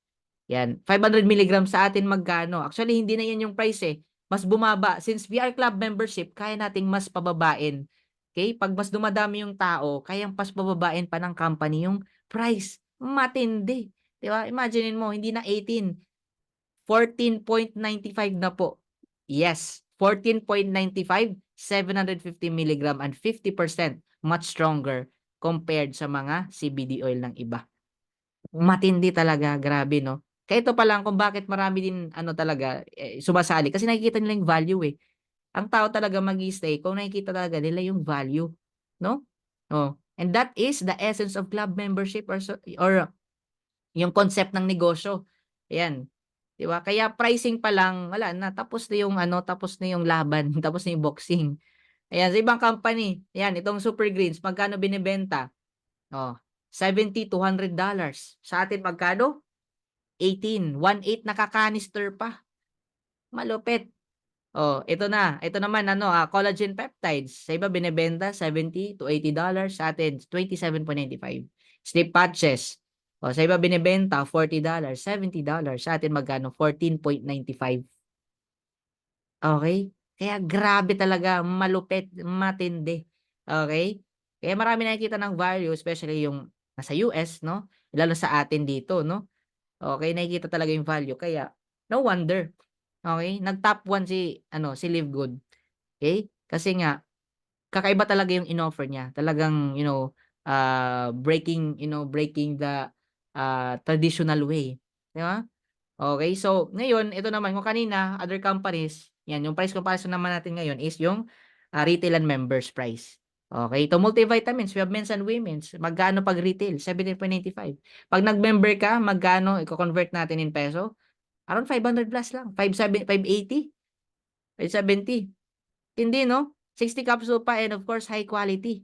'Yan, 500 milligrams sa atin magkano? Actually hindi na 'yan yung price, eh, mas bumaba. Since VR Club membership kaya nating mas pababain, okay? 'Pag mas dumadami yung tao kayang mas pababain pa ng company yung price, matindi, 'di ba? Imaginin mo hindi na 18. 14.95 na po. Yes, 14.95, 750 milligram and 50% much stronger compared sa mga CBD oil ng iba. Matindi talaga, grabe 'no. Kaya ito pa lang kung bakit marami din talaga, sumasali kasi nakikita nila yung value, eh. Ang tao talaga mag-i-stay kung nakikita talaga nila yung value, 'no? Oh, and that is the essence of club membership or yung concept ng negosyo. Ayan, 'di ba? Kaya pricing pa lang wala na, tapos na yung tapos na yung laban, tapos na yung boxing. Ayan, sa ibang company, ayan itong Super Greens magkano binebenta? Oh, $70 to $100. Sa atin magkano? 18, 1/8 nakakanister pa. Malupit. Oh, ito na. Ito naman collagen peptides. Sa iba binebenta $70 to $80, sa atin $27.95. Sleep patches. Oh, sa iba binebenta $40, $70. Sa atin magkano? $14.95. Okay? Kaya grabe talaga, malupit, matindi. Okay? Kaya marami nakikita ng value, especially yung nasa US, no? Lalo sa atin dito, no? Okay, nakikita talaga yung value. Kaya, no wonder. Okay? Nag-top 1 si Live Good. Okay? Kasi nga, kakaiba talaga yung in-offer niya. Talagang, breaking the traditional way. Di ba? Okay, so ngayon, ito naman, kung kanina, other companies, yan, yung price comparison naman natin ngayon is yung retail and members price. Okay, ito multivitamins, we have men's and women's. Magkano pag retail? 17.95. Pag nag-member ka, magkano? I-convert natin in peso? Around 500 plus lang. 580, 570. Hindi, no? 60 capsule pa and of course, high quality.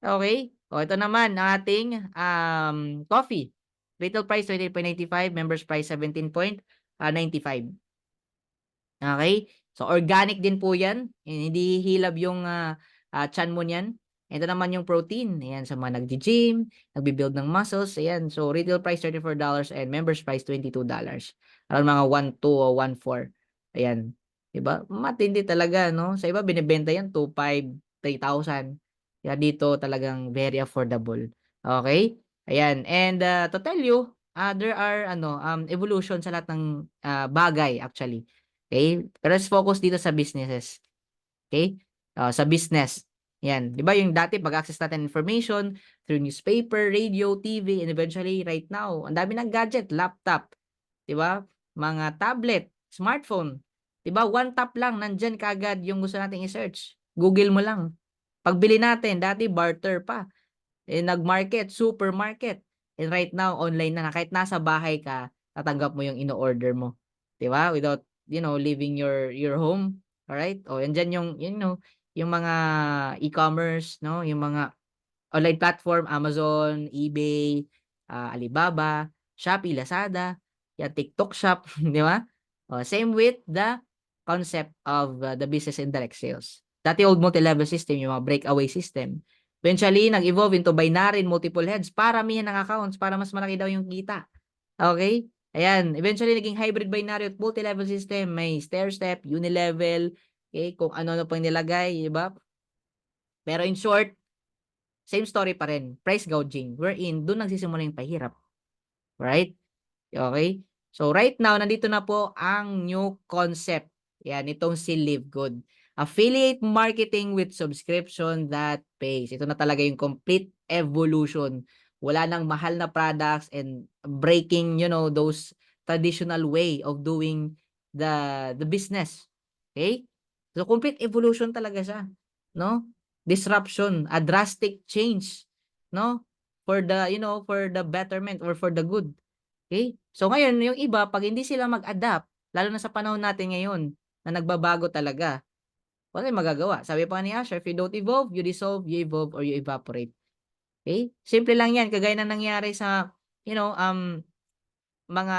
Okay? O, ito naman, ang ating coffee. Retail price 28.95, members price 17.95. Okay? So, organic din po yan. Hindi hilab yung tiyan mo niyan. Ito naman yung protein. Ayan, sa mga nag-gym, nagbi-build ng muscles. Ayan, so retail price $34 and members price $22. Around mga 1.2 o 1.4. Ayan. Diba? Matindi talaga, no? Sa iba, binibenta yan 2.5, 3,000. Kaya dito talagang very affordable. Okay? Ayan. And to tell you, there are evolution sa lahat ng bagay actually. Okay? Pero let's focus dito sa businesses. Okay? Sa business. Yan. Di ba yung dati pag-access natin information through newspaper, radio, TV, and eventually right now, ang dami ng gadget, laptop. Di ba? Mga tablet, smartphone. Di ba? One tap lang, nandyan kaagad yung gusto nating i-search. Google mo lang. Pagbili natin, dati barter pa. Nag-market, supermarket. And right now, online na. Kahit nasa bahay ka, tatanggap mo yung ino-order mo. Di ba? Without, leaving your home. Alright? O, yan dyan yung mga e-commerce, no? Yung mga online platform, Amazon, eBay, Alibaba, Shopee, Lazada, yan, TikTok Shop, di ba? Same with the concept of the business and direct sales. Dati old multi-level system, yung mga breakaway system. Eventually, nag-evolve into binary and multiple heads para mihan ng accounts para mas malaki daw yung kita. Okay? Ayan, eventually naging hybrid binary at multi-level system. May stair-step, unilevel, okay, kung ano-ano pang nilagay, di ba? Pero in short, same story pa rin. Price gouging. Wherein, doon nagsisimula yung pahirap. Right? Okay? So, right now, nandito na po ang new concept. Yan, itong si Live Good. Affiliate marketing with subscription that pays. Ito na talaga yung complete evolution. Wala nang mahal na products and breaking, those traditional way of doing the business. Okay? So, complete evolution talaga siya. No? Disruption, a drastic change, no? For the betterment or for the good. Okay? So ngayon, yung iba, pag hindi sila mag-adapt, lalo na sa panahon natin ngayon, na nagbabago talaga, wala yung magagawa. Sabi pa ni Asher, if you don't evolve, you dissolve, you evolve, or you evaporate. Okay? Simple lang yan. Kagaya na nangyari sa, mga,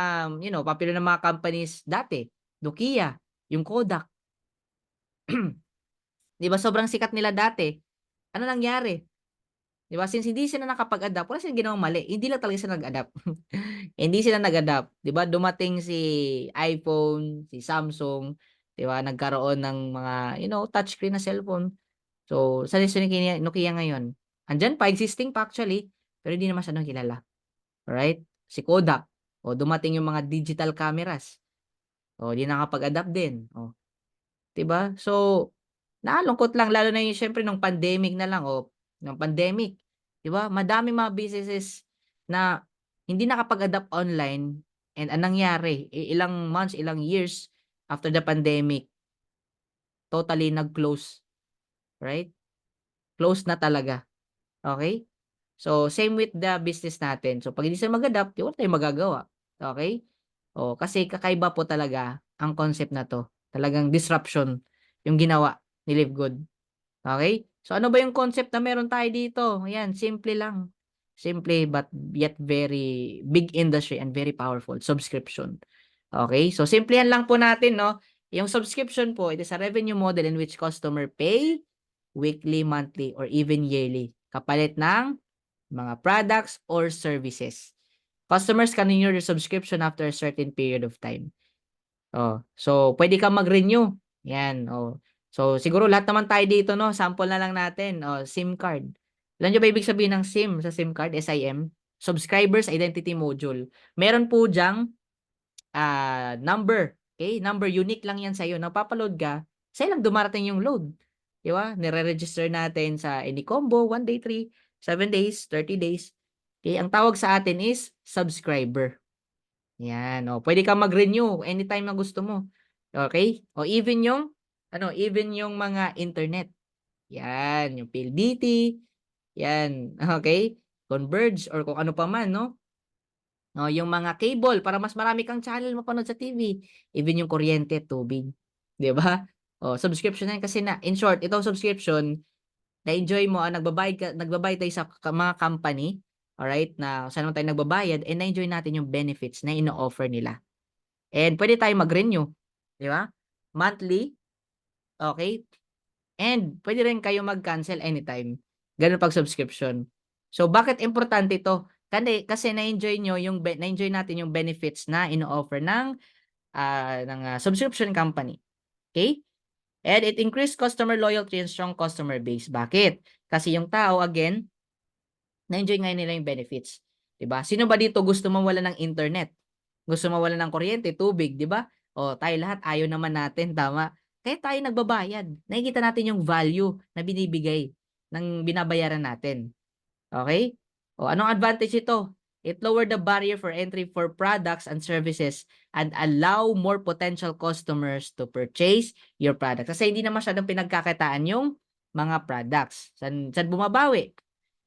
popular na mga companies dati. Nokia, yung Kodak. Di ba sobrang sikat nila dati? Ano nangyari? Di ba? Since hindi sila nakapag-adapt, wala silang ginawang mali. Hindi lang talaga sila nag-adapt. Hindi sila nag-adapt. Di ba? Dumating si iPhone, si Samsung, di ba? Nagkaroon ng mga, touchscreen na cellphone. So, sa Nokia ngayon? Andyan pa, existing pa actually, pero hindi naman masyadong kilala. Alright? Si Kodak. O, dumating yung mga digital cameras. O, di nakapag-adapt din. O, di ba? So, nalungkot lang, lalo na yung syempre nung pandemic na lang, nung pandemic, 'di ba? Madami mga businesses na hindi nakapag-adapt online and anong nangyari, ilang months, ilang years after the pandemic, totally nag-close, right? Close na talaga. Okay? So, same with the business natin. So, pag hindi sila mag-adapt, wala tayong magagawa. Okay? Kasi kakaiba po talaga ang concept na 'to. Talagang disruption yung ginawa ni Live Good. Okay? So, ano ba yung concept na meron tayo dito? Ayan, simple lang. Simple but yet very big industry and very powerful subscription. Okay? So simplihan lang po natin, no? Yung subscription po, it is a revenue model in which customer pay weekly, monthly, or even yearly kapalit ng mga products or services. Customers can renew their subscription after a certain period of time. Oh, so pwede kang mag-renew. Yan, oh. So siguro lahat naman tayo dito, no? Sample na lang natin. Oh, SIM card. Alam niyo ba ibig sabihin ng SIM sa SIM card? SIM? Subscribers Identity Module. Meron po diyang number. Okay? Number unique lang yan sa'yo. Napapaload ka, sa'yo lang dumarating yung load. Di ba? Nire-register natin sa any combo, 1 day, 3, 7 days, 30 days. Okay? Ang tawag sa atin is subscriber. Yan, oh, pwede kang mag-renew anytime na gusto mo. Okay? O even yung even yung mga internet. Yan, yung PLDT, yan, okay? Converge or kung ano pa man, no? No, yung mga cable para mas marami kang channel mapanood sa TV. Even yung kuryente, tubig, 'di ba? Oh, subscription yan kasi in short, itong subscription na-enjoy mo, nagbabayad tayo sa mga company, alright, na saan naman tayo nagbabayad, and na-enjoy natin yung benefits na ino-offer nila. And pwede tayong mag-renew, di ba? Monthly, okay? And pwede rin kayo mag-cancel anytime. Ganun pag subscription. So bakit importante ito? Kasi na-enjoy natin yung benefits na ino-offer ng subscription company. Okay? And it increased customer loyalty and strong customer base. Bakit? Kasi yung tao, again, na-enjoy ngayon nila yung benefits. Diba? Sino ba dito gusto mawala ng internet? Gusto mawala ng kuryente, tubig, di ba? O tayo lahat, ayaw naman natin, tama? Kaya tayo nagbabayad. Nakikita natin yung value na binibigay ng binabayaran natin. Okay? O anong advantage ito? It lowered the barrier for entry for products and services and allow more potential customers to purchase your products. Kasi hindi na masyadong pinagkakitaan yung mga products. San bumabawi?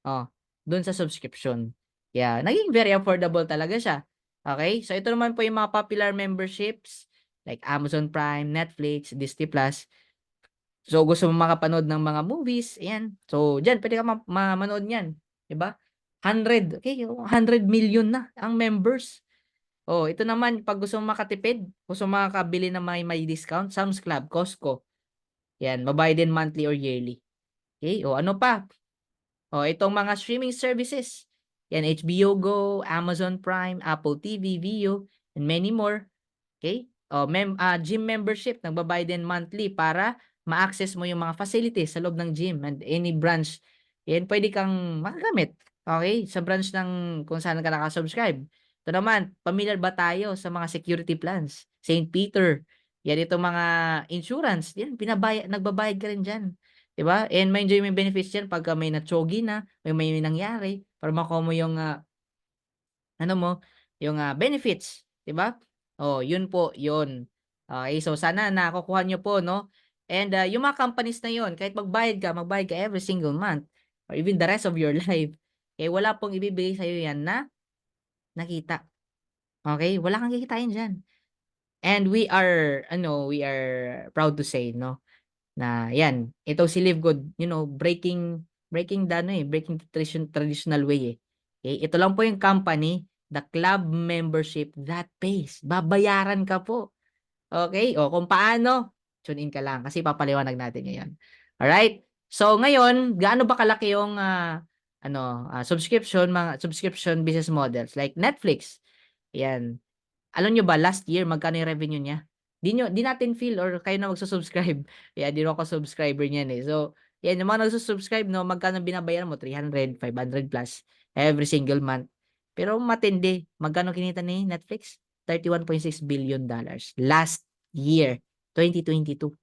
Oh, doon sa subscription. Yeah, naging very affordable talaga siya. Okay? So ito naman po yung mga popular memberships like Amazon Prime, Netflix, Disney Plus. So gusto mo makapanood ng mga movies, ayan. So diyan pwede ka manood niyan, 'di ba? 100, okay, 100 million na ang members. Oh, ito naman pag gusto mo makatipid, gusto mo makakabili ng may discount, Sam's Club, Costco. Yan, mabayad din monthly or yearly. Okay? O ano pa? O itong mga streaming services. Yan, HBO Go, Amazon Prime, Apple TV, Viu, and many more. Okay? O gym membership, nagbabayad din monthly para ma-access mo yung mga facilities sa loob ng gym and any branch. Yan, pwede kang makagamit. Okay? Sa branch ng kung saan ka nakasubscribe. Ito naman, familiar ba tayo sa mga security plans? St. Peter. Yan itong mga insurance. Yan, nagbabayad ka rin dyan. 'Di ba? And ma-enjoy mo yung benefits diyan pagka may na-tsogi na, may nangyari para makuha mo yung ano mo, yung benefits, 'di ba? Oh, yun po, yun. Okay, so sana nakukuha niyo po, no? And yung mga companies na yun, kahit magbayad ka every single month or even the rest of your life, eh wala pong ibibigay sa iyo yan na nakita. Okay? Wala kang kikitain diyan. And we are proud to say, no, na yan, ito si Live Good, breaking the traditional way eh. Okay? Ito lang po yung company, the club membership that pays. Babayaran ka po. Okay? O kung paano, tune in ka lang kasi papaliwanag natin ngayon. Alright? So ngayon, gaano ba kalaki yung mga subscription business models like Netflix? Yan. Alam nyo ba last year magkano yung revenue niya? Di natin feel or kayo na magsusubscribe. Yeah, di ako subscriber niyan eh. So, yan, yung mga nagsusubscribe, no, magkano binabayaran mo? 300, 500 plus every single month. Pero matindi. Magkano kinita ni Netflix? $31.6 billion last year, 2022.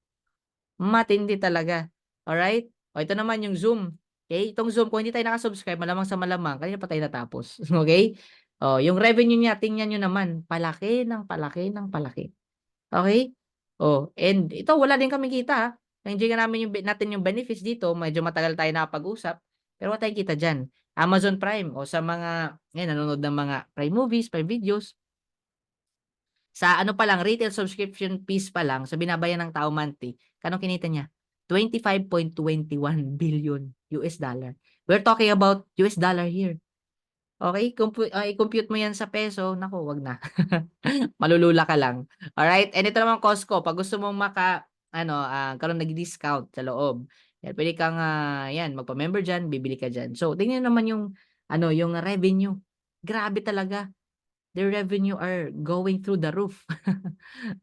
Matindi talaga. Alright? O ito naman yung Zoom. Okay? Itong Zoom, kung hindi tayo nakasubscribe, malamang sa malamang, kanina pa tayo natapos. Okay? O, yung revenue niya, tingnan nyo naman, palaki ng palaki ng palaki. Okay? Oh, and ito wala din kaming kita ha. Na-enjoy nga natin yung benefits dito, medyo matagal tayo nakapag-usap, pero wala tayong kita diyan. Amazon Prime o sa mga nanonood ng mga Prime movies, Prime videos. Sa ano pa lang, retail subscription fees pa lang, sa binabayan ng tao monthly, kano kinita niya? 25.21 billion US dollar. We're talking about US dollar here. Okay, i-compute mo yan sa peso, naku, wag na. Malulula ka lang. Alright, and ito naman Costco, pag gusto mong karoon nag-discount sa loob, yan, pwede kang, yan, magpa-member dyan, bibili ka dyan. So, tingnan naman yung revenue. Grabe talaga. Their revenue are going through the roof.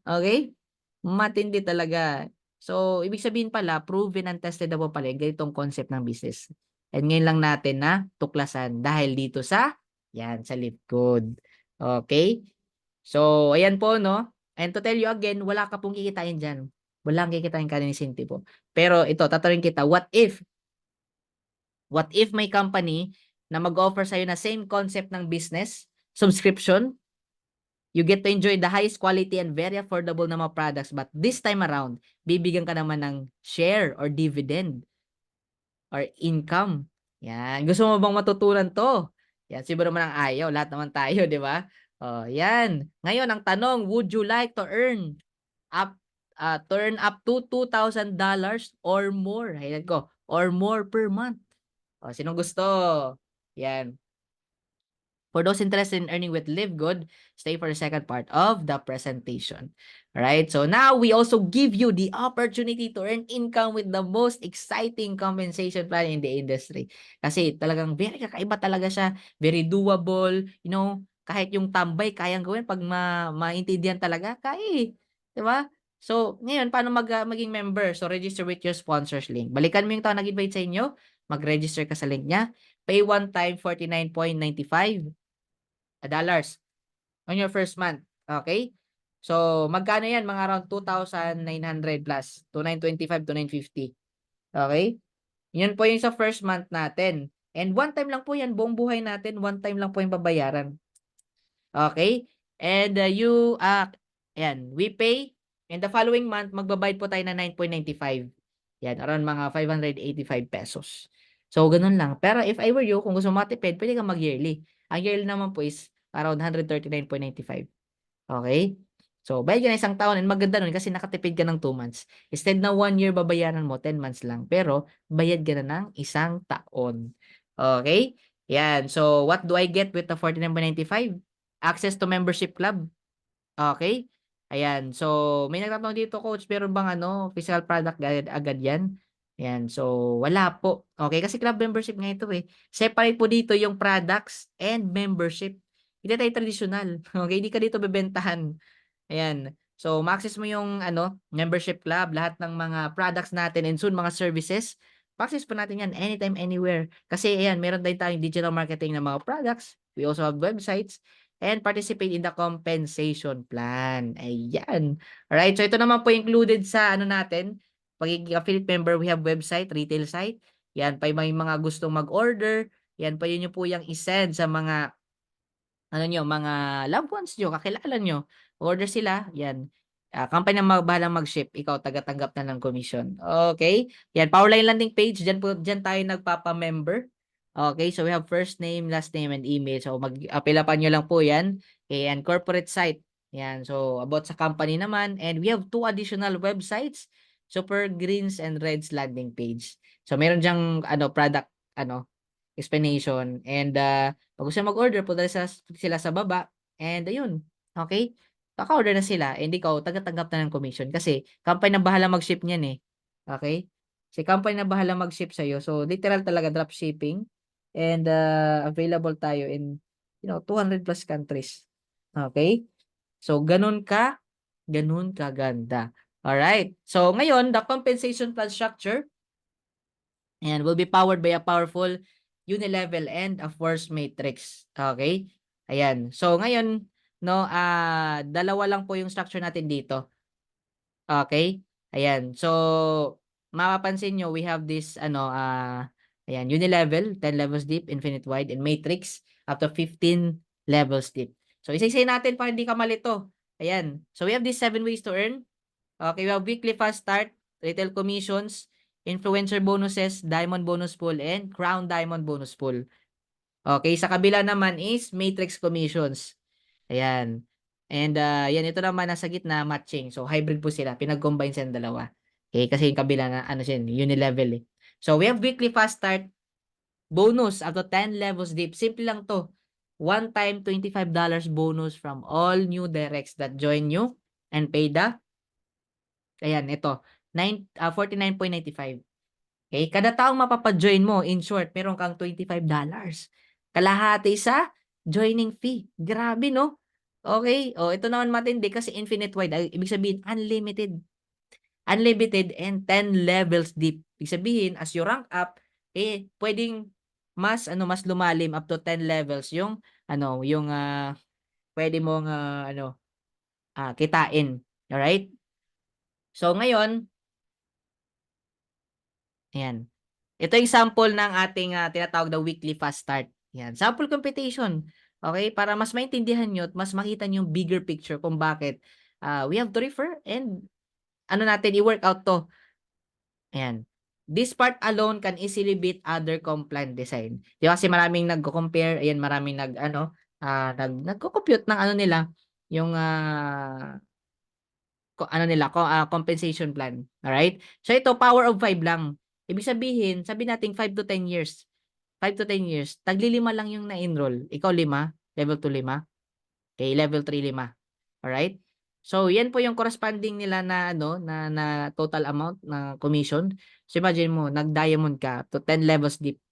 Okay? Matindi talaga. So, ibig sabihin pala, proven and tested na po pala yung ganitong concept ng business. And ngayon lang natin na tuklasan dahil dito sa Live Good. Okay? So, ayan po, no? And to tell you again, wala ka pong kikitain dyan. Wala kang kikitain ka ni sentimo. Pero ito, tatanungin kita, what if may company na mag-offer sa'yo na same concept ng business, subscription, you get to enjoy the highest quality and very affordable na mga products, but this time around, bibigyan ka naman ng share or dividend or income. Yan. Gusto mo bang matutunan to? Yan, siguro naman ang ayaw. Lahat naman tayo, di ba? Oh, yan. Ngayon, ang tanong, would you like to up turn up to $2,000 or more? Ayan ko, or more per month. Oh, sinong gusto? Yan. For those interested in earning with Live Good, stay for the second part of the presentation. Alright, so now we also give you the opportunity to earn income with the most exciting compensation plan in the industry. Kasi talagang very kakaiba talaga siya, very doable, kahit yung tambay kayang gawin pag maintindihan talaga, kaya eh. 'Di ba? So, ngayon, paano maging member? So, register with your sponsors link. Balikan mo yung tao nag-invite sa inyo, mag-register ka sa link niya, pay one time $49.95 dollars on your first month. Okay? So, magkano yan? Mga around 2,900 plus. 2,925 to 950. Okay? Yun po yung sa first month natin. And one time lang po yan. Buong buhay natin. One time lang po yung babayaran. Okay? And ayan, we pay. In the following month, magbabayad po tayo ng 9.95. Yan, around mga 585 pesos. So, ganun lang. Pero if I were you, kung gusto mo matipid, pwede kang mag-yearly. Ang yearly naman po is around 139.95. Okay? So, bayad ka na isang taon and maganda nun kasi nakatipid ka ng 2 months. Instead na 1 year babayaran mo, 10 months lang. Pero, bayad ka na ng isang taon. Okay? Yan. So, what do I get with the 49.95? Access to membership club. Okay? Ayan. So, may nagtatanong dito, coach, meron bang physical product agad yan? Ayan. So, wala po. Okay? Kasi club membership nga ito eh. Separate po dito yung products and membership. Hindi tayo traditional. Okay? Hindi ka dito bebentahan. Ayan. So, ma-access mo yung membership club, lahat ng mga products natin and soon mga services. Ma-access po natin yan anytime, anywhere. Kasi ayan, meron din tayong digital marketing ng mga products. We also have websites and participate in the compensation plan. Ayan. Alright, so ito naman po included sa natin, pagiging affiliate member, we have website, retail site. Yan pa yung mga gustong mag-order. Yan pa yun yung po yung isend sa mga mga loved ones nyo, kakilala nyo. Order sila, yan. Company na bahalang mag-ship, ikaw taga-tanggap na ng commission. Okay? Yan, Powerline landing page, dyan tayo nagpapa-member. Okay, so we have first name, last name, and email. So, mag-apilapan nyo lang po yan. Okay, and corporate site. Yan, so about sa company naman. And we have 2 additional websites, Super Greens and Reds landing page. So, meron dyang product, explanation. And pag gusto mag-order, punta sila sa baba. And ayun, okay? Kaka-order na sila. And ikaw, taga-tanggap na ng commission. Kasi, company na bahala mag-ship niyan eh. Okay? Si company na bahala mag-ship sa'yo. So, literal talaga drop shipping. And available tayo in 200 plus countries. Okay? So, ganun kaganda. Alright. So, ngayon, the compensation plan structure and will be powered by a powerful unilevel and a force matrix. Okay? Ayan. So, ngayon, dalawa lang po yung structure natin dito. Okay? Ayan. So, mapapansin nyo, we have this, ayan, unilevel, 10 levels deep, infinite wide, and matrix, up to 15 levels deep. So, isa-isay natin para hindi ka malito. Ayan. So, we have these 7 ways to earn. Okay, we have weekly fast start, retail commissions, influencer bonuses, diamond bonus pool, and crown diamond bonus pool. Okay, sa kabila naman is matrix commissions. Ayan. And yan, ito naman nasa gitna, matching. So, hybrid po sila. Pinag-combine sila ng dalawa. Okay, kasi yung kabila na, siya, unilevel eh. So, we have weekly fast start bonus up to 10 levels deep. Simple lang to. one-time $25 bonus from all new directs that join you and pay the, ayan, ito, 49.95. Okay, kada taong mapapa-join mo, in short, meron kang $25. Kalahati sa joining fee. Grabe, no? Okay, ito naman matindi kasi infinite wide. Ibig sabihin, unlimited. Unlimited and 10 levels deep. Ibig sabihin, as you rank up, pwedeng mas lumalim up to 10 levels yung, pwede mong, kitain. Alright? So, ngayon, ayan. Ito yung sample ng ating tinatawag na weekly fast start. Yan, sample computation. Okay, para mas maintindihan nyo at mas makita nyo yung bigger picture kung bakit we have to refer and natin i-work out to. Ayan. This part alone can easily beat other compliant design. Di ba kasi maraming nagko-compare, ayan, maraming nagko-compute ng nila, yung compensation plan. Alright? So ito, power of 5 lang. Ibig sabihin, sabi natin 5 to 10 years. 5 to 10 years, tagli-5 lang yung na-enroll. Ikaw 5, level 2 5. Okay, level 3 5. Alright? So, yan po yung corresponding nila na total amount na commission. So, imagine mo, nag-diamond ka to 10 levels deep.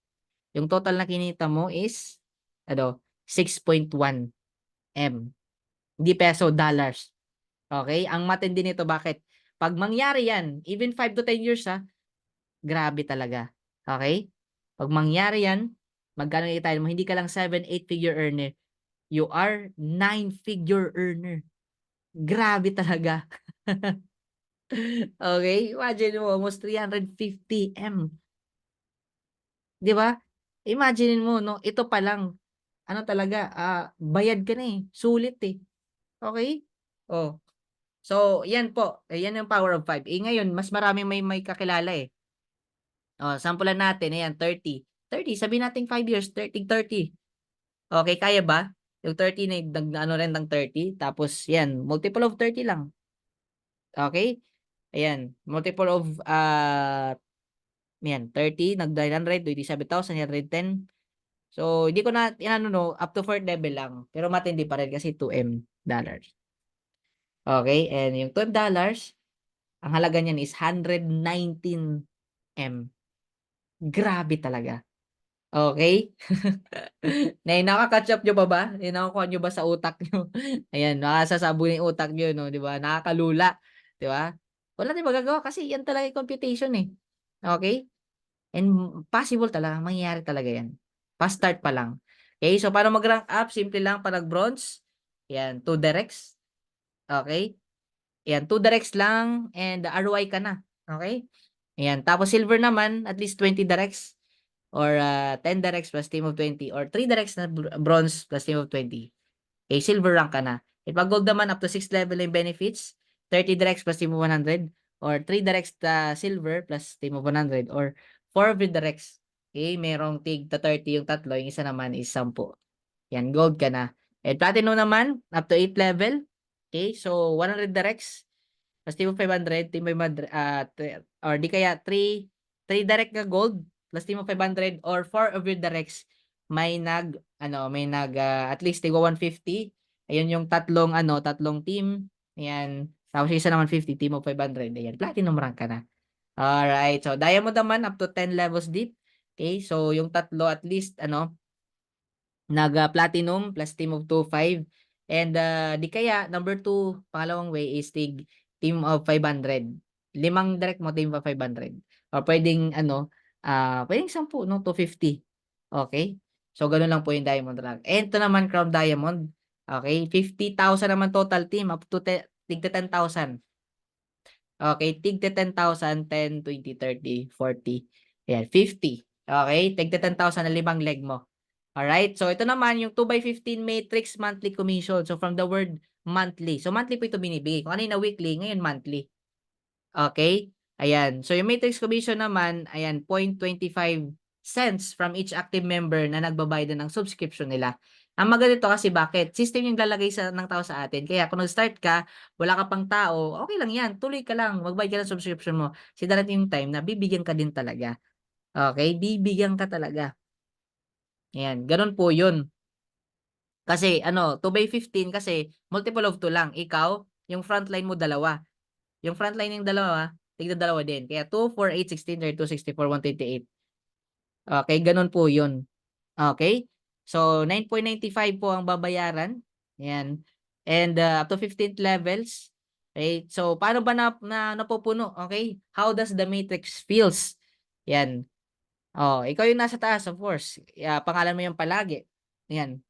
Yung total na kinita mo is 6.1 M. Hindi peso, dollars. Okay? Ang matindi nito, bakit? Pag mangyari yan, even 5 to 10 years grabe talaga. Okay? Pag mangyari yan, magkano kitain mo? Hindi ka lang 7-8 figure earner. You are 9-figure earner. Grabe talaga. Okay? Imagine mo, almost 350 M. 'Di ba? Imagine mo, no? Ito pa lang, talaga, bayad ka na sulit Okay? Oh. So, yan po. Yan yung power of 5. Ngayon, mas maraming may kakilala sampulan natin, ayan, 30. 30, sabihin natin 5 years, 30, 30. Okay, kaya ba? Yung 30 rin ng 30, tapos yan, multiple of 30 lang. Okay? Ayan, multiple of, yan, 30, nag-900, 27,000, 110. So, hindi ko na, up to 4th level lang. Pero matindi pa rin kasi 2M dollars. Okay, and yung $12, ang halaga niyan is 119 M. Grabe talaga. Okay? Nakaka-catch up nyo pa ba? Nakukuha nyo ba sa utak nyo? Ayan, nakasasabog yung utak nyo, no? Di ba? Nakakalula. Di ba? Wala tayong magagawa kasi yan talaga yung computation Okay? And possible talaga, mangyayari talaga yan. Pa-start pa lang. Okay? So, paano mag-rank up? Simple lang, pa nag-bronze. Yan, 2 directs. Okay? Yan, 2 directs lang and ROI ka na. Okay? Ayan, tapos silver naman, at least 20 directs. Or 10 directs plus team of 20 or 3 directs na bronze plus team of 20. Okay, silver rank ka na. If pag gold naman up to 6 level yung benefits, 30 directs plus team of 100 or 3 directs silver plus team of 100 or 4 of the directs. Okay, merong tig to 30 yung tatlo, yung isa naman is 10. Yan, gold ka na. And platinum naman, up to 8 level. Okay, so 100 directs plus team of 500, team of 500, or di kaya 3 direct na gold plus team of 500 or 4 of your directs may at least tigo 150. Ayun yung tatlong team. Ayan. Tapos yung isa naman 50, team of 500. Ayan, platinum rank ka na. Alright. So, diamond naman up to 10 levels deep. Okay, so yung tatlo at least platinum plus team of 25 and di kaya number 2 pangalawang way is team of 500. 5 direct mo team of 500 or pwedeng pwedeng 10 no 250. Okay, so ganoon lang po yung diamond rank. And ito naman crown diamond. Okay, 50,000 naman total team up to tigta 10,000. Okay, tigta 10,000, 10, 20, 30, 40. Ayan, 50. Okay, tigta 10,000 na 5 leg mo. Alright, so ito naman yung 2x15 matrix monthly commission. So from the word monthly. So monthly po ito binibigay. Kung kanina weekly, ngayon monthly. Okay? Ayan. So yung matrix commission naman, ayan, 0.25 cents from each active member na nagbabayad ng subscription nila. Ang maganda kasi bakit? System yung lalagay ng tao sa atin. Kaya kung nag-start ka, wala ka pang tao, okay lang yan. Tuloy ka lang. Magbayad ka ng subscription mo. Kasi darating yung time na bibigyan ka din talaga. Okay? Bibigyan ka talaga. Ayan. Ganun po yun. Kasi ano, 2 by 15 kasi multiple of 2 lang. Ikaw, yung front line mo dalawa. Yung front line ng dalawa, tigda dalawa din. Kaya 2, 4, 8, 16, 32, 64, 128. Okay, ganun po yun. Okay? So, 9.95 po ang babayaran. Yan. And up to 15th levels. Okay? So, paano ba napupuno? Okay? How does the matrix feels? Yan. Oh, ikaw yung nasa taas, of course. Pangalan mo yung palagi. Yan.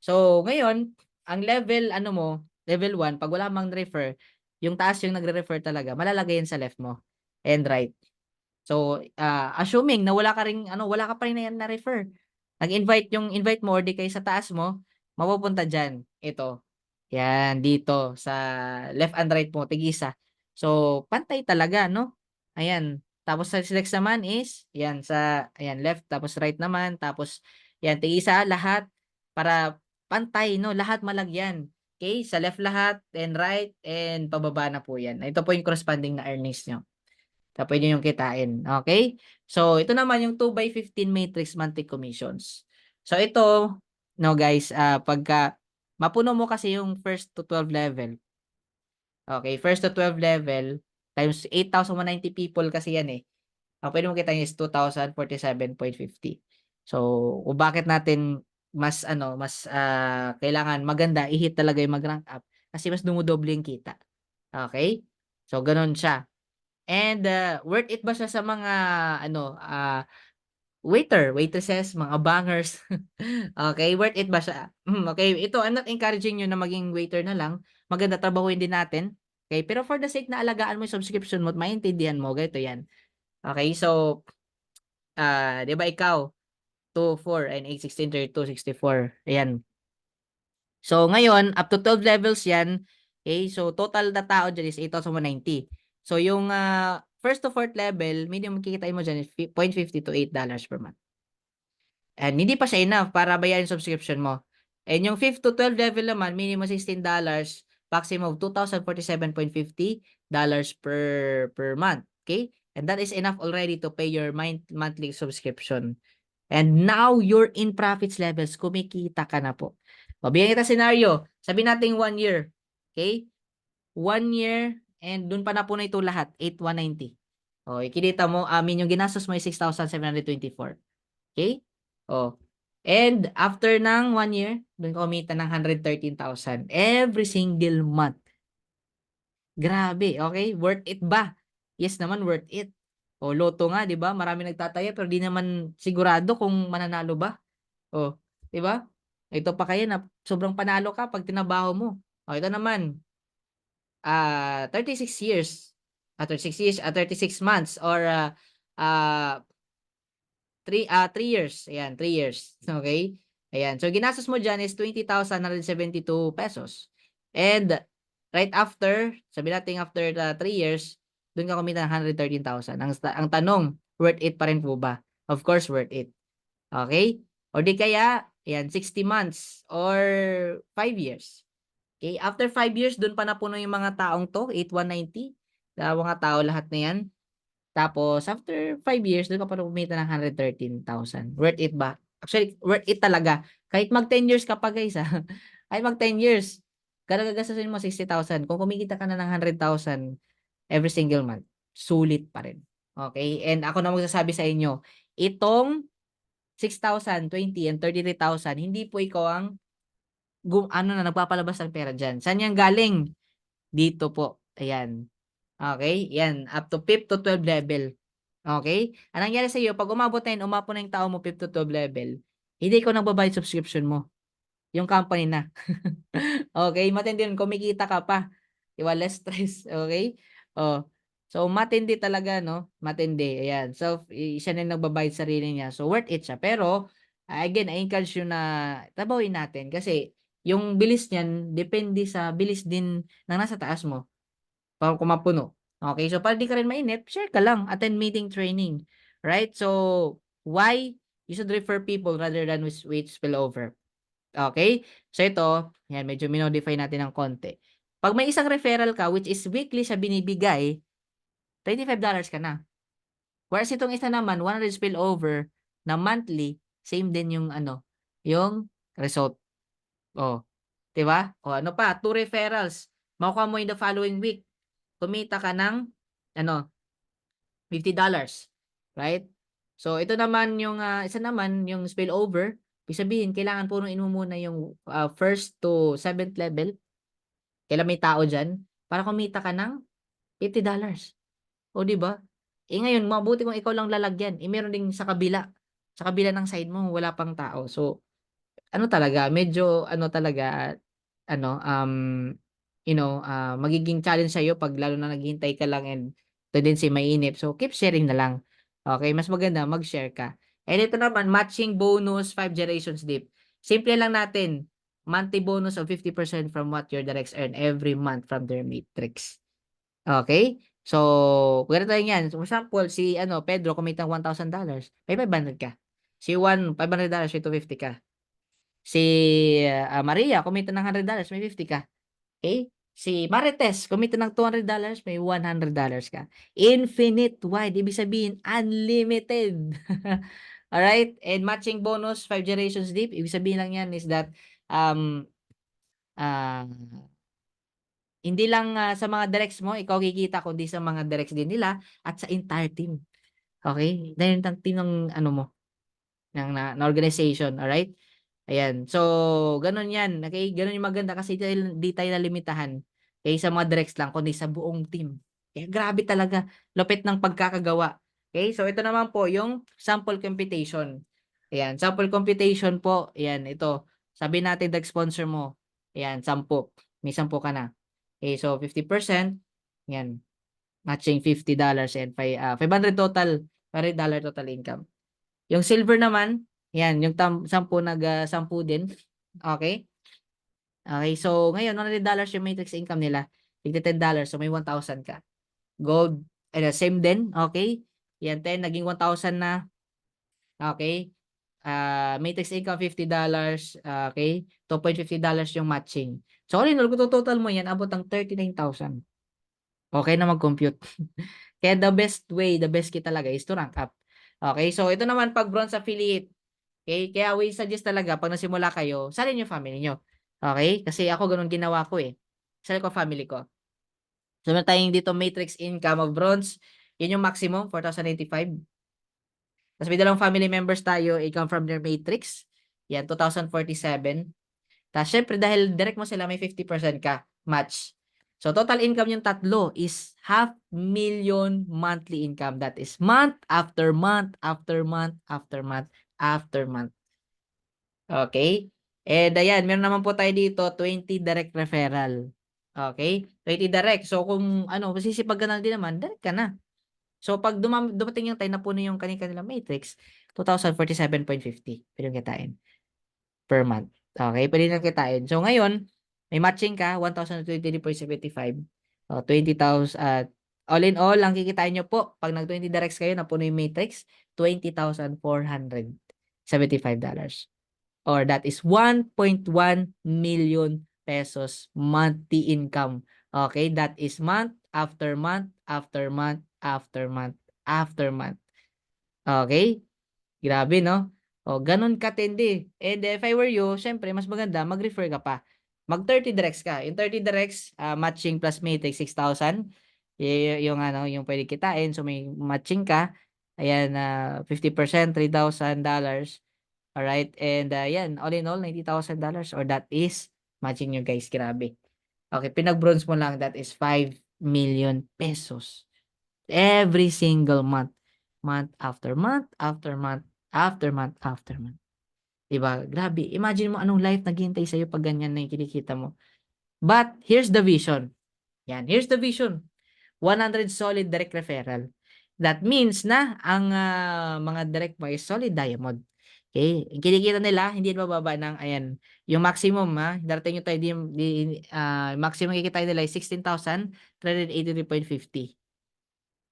So, ngayon, ang level, ano mo, level 1, pag wala mang refer, yung taas yung nagre-refer talaga, malalagay yan sa left mo and right. So, assuming na wala ka ring ano, wala ka pa rin na refer. Nag-invite yung invite mo or di kaya sa taas mo, mapupunta diyan. Ito. Yan dito sa left and right mo tig-isa. So, pantay talaga, no? Ayan. Tapos sa next naman is yan sa ayan left tapos right naman tapos yan tig-isa lahat para pantay, no? Lahat malagyan. Okay? Sa left lahat and right and pababa na po yan. Ito po yung corresponding na earnings nyo. So, pwede niyong kitain. Okay? So, ito naman yung 2 by 15 matrix monthly commissions. So, ito, no guys, pagka mapuno mo kasi yung first to 12 level. Okay, first to 12 level times 8,190 people kasi yan eh. Ang pwede mo kitain is 2,047.50. So, kung bakit natin mas ano, mas kailangan maganda i-hit talaga yung mag-rank up kasi mas dumodoble yung kita. Okay? So, ganun siya. And, worth it ba siya sa mga ano, waitresses, mga bangers? Okay, worth it ba siya? Okay, ito I'm not encouraging you na maging waiter na lang. Maganda trabahuin din natin. Okay, pero for the sake na alagaan mo yung subscription mo at maintindihan mo, ganito yan. Okay, so, 'di ba ikaw, 2, 4, and 8, 16, 32, 64. Ayan. So, ngayon, up to 12 levels yan. Okay, so total na tao dyan is 8,190. So, yung first to fourth level, minimum kikitain mo dyan is 0.50 to $8 per month. And hindi pa siya enough para bayaran yung subscription mo. And yung 5th to 12 level naman, minimum $16, maximum of $2,047.50 per month. Okay? And that is enough already to pay your monthly subscription. And now you're in profits levels. Kumikita ka na po. O, bigyan kita scenario. Sabi natin 1 year. Okay? 1 year and dun pa na po na ito lahat. 8,190. O, ikinita mo, yung ginastos mo ay 6,724. Okay? O. And after ng 1 year, dun ka kumita ng 113,000 every single month. Grabe, okay? Worth it ba? Yes naman, worth it. O, loto nga, 'di ba? Marami nagtataya pero di naman sigurado kung mananalo ba. O, 'di ba? Ito pa kaya na sobrang panalo ka pag tinabaho mo. O, ito naman, 36 years. 36 years, 36 months or ah 3 years. Ayan, 3 years. Okay? Ayan. So, ginastos mo dyan is 20,172 pesos. And, right after, sabi natin after 3 years, dun ka kumita ng 113,000. Ang tanong, worth it pa rin po ba? Of course, worth it. Okay? O di kaya, ayan, 60 months or 5 years. Okay? After 5 years, dun pa napuno yung mga taong to, 8,190. Mga tao lahat na yan. Tapos, after 5 years, doon ka pa kumita ng 113,000. Worth it ba? Actually, worth it talaga. Kahit mag 10 years ka pa guys kahit mag 10 years, kada gagastusin mo 60,000. Kung kumikita ka na ng 100,000 every single month, sulit pa rin. Okay? And ako na magsasabi sa inyo, itong 6,000, 20, and 33,000, hindi po ikaw ang nagpapalabas ng pera dyan. Saan yan galing? Dito po. Ayan. Okay? Yan. Up to 5th to 12 level. Okay? Anong nangyari sa iyo, pag umabot na yun, umapo na yung tao mo 5th to 12 level, hindi ikaw nagbabayad subscription mo. Yung company na. Okay? Matindi yun. Kumikita ka pa. Diba? Less stress. Okay? Oh. So, matindi talaga, no? Matindi. Ayan. So, siya na yung nagbabayad sarili niya. So, worth it siya. Pero, again, I encourage you na tabawin natin. Kasi, yung bilis niyan, depende sa bilis din ng nasa taas mo. Para mapuno. Okay, so para di ka rin mainip, share ka lang, attend meeting training. Right? So, why you should refer people rather than wait spillover. Okay? So ito, yan, medyo minodify natin ng konti. Pag may isang referral ka, which is weekly siya binibigay, $25 ka na. Whereas itong isa naman, 100 spillover na monthly, same din yung yung result. Oh, 'di ba? O ano pa, 2 referrals, makukuha mo in the following week. Kumita ka ng ano, $50, right? So ito naman yung, isa naman yung spillover, ibig sabihin kailangan punuin mo muna yung, first to seventh level, kailan may tao diyan, para kumita ka ng $50. Oh, 'di ba? Eh, ngayon mabuti kung ikaw lang lalagyan, eh, meron ding sa kabila ng side mo wala pang tao. So, ano talaga medyo ano talaga ano, magiging challenge sa'yo 'pag lalo na naghihintay ka lang and tendency mainip. So, keep sharing na lang. Okay, mas maganda mag-share ka. And ito naman matching bonus 5 generations deep. Simple lang natin, monthly bonus of 50% from what your directs earn every month from their matrix. Okay. So, ganito yan. For example, si ano, Pedro kumita ng $1,000, may 500 ka. Si Juan, $500, may 250 ka. Si, Maria kumita ng $100, may 50 ka. Okay? Si Marites kumita ng $200, may $100 ka. Infinite wide, ibig sabihin unlimited. Alright? And matching bonus 5 generations deep, ibig sabihin lang yan is that, um, ah hindi lang, sa mga directs mo ikaw kikita kundi sa mga directs din nila at sa entire team, okey? Dahil ng team ng ano mo, na organization, alright? Ayan, so gano'n 'yan, okey? Gano'n yung maganda kasi dahil di tayo nalimitahan, okey, sa mga directs lang kundi sa buong team. Kaya grabe talaga, lupit ng pagkakagawa. Okey, so ito naman po yung sample computation. Ayan, sample computation po, ayan ito, sabihin natin nag-sponsor mo, ayan 10, may 10 ka na. Okay, so 50%, 'yan, matching $50 and 500 total, $500 total income. Yung silver naman, 'yan, yung 10 10 din, okay. Okay, so ngayon $100 yung matrix income nila, $10, so may 1,000 ka. Gold, same din, okay. 'Yan 10 naging 1,000 na, okay. Matrix income $50, okay, $2.50 yung matching. So all in all, kung tototal mo 'yan, abot ng 39,000. Okay na mag-compute. Kaya the best way, the best key talaga is to rank up. Okay, so ito naman 'pag bronze affiliate, okay, kaya we suggest talaga 'pag nagsimula kayo, salin yung family niyo. Okay, kasi ako gano'n ginawa ko, eh. Sinali ko family ko. So meron tayong dito matrix income of bronze, 'yun yung maximum, 4,085. Tapos may dalawang family members tayo, income from their matrix, 'yan 2,047. Tas siyempre dahil direct mo sila may 50% ka, match. So total income yung tatlo is 500,000 monthly income. That is month after month, after month, after month, after month. Okay? And ayan, meron naman po tayo dito 20 direct referral. Okay? 20 direct. So kung ano, masisipag ka na din naman, direct ka na. So pag dumating yung time na puno yung kanilang matrix, 2,047.50 pwede yung kitain per month. Okay, pwede na kitain. So ngayon, may matching ka 1,023.75, 20,000 at all in all ang kikitain niyo po 'pag nag-20 directs kayo na puno yung matrix, $20,475 or that is 1.1 million pesos monthly income. Okay, that is month after month, after month, after month, after month. Okay? Grabe 'no? Oh, gano'n katindi. And if I were you, siyempre mas maganda mag-refer ka pa. Mag-30 directs ka. Yung 30 directs, matching plus matrix 6,000, yung ano, yung puwedeng kitain. So, may matching ka. Ayan, 50%, $3,000. Alright, and, 'yan, all in all, $90,000 or that is matching niyo guys, grabe. Okay, pinag-bronze mo lang, that is 5,000,000 pesos. Every single month. Month after month, after month, after month, after month. 'Di ba? Grabe, imagine mo anong life naghihintay sa'yo 'pag ganyan na yung kinikita mo. But here's the vision. Yan, here's the vision. 100 solid direct referral. That means na ang, mga direct mo is solid diamond. Okay, ang kinikita nila hindi bababa ng ayan, yung maximum, darating yung tayo maximum kikitain nila is 16,383.50.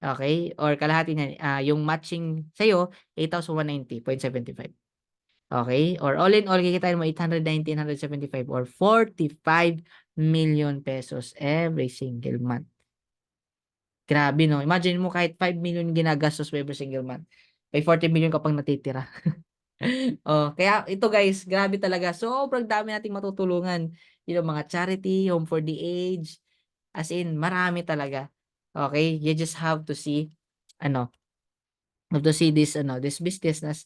Okay, or kalahati niyan, yung matching sa'yo 8,190.75. Okay, or all in all kikitain mo 890,975 or 45,000,000 pesos every single month. Grabe 'no, imagine mo kahit 5,000,000 ginagastos mo every single month, may 40,000,000 ka pang natitira. Oh, kaya ito guys, grabe talaga. Sobrang dami nating matutulungan. Yung mga charity, Home for the Aged, as in marami talaga. Okay? You just have to see ano, have to see this this business as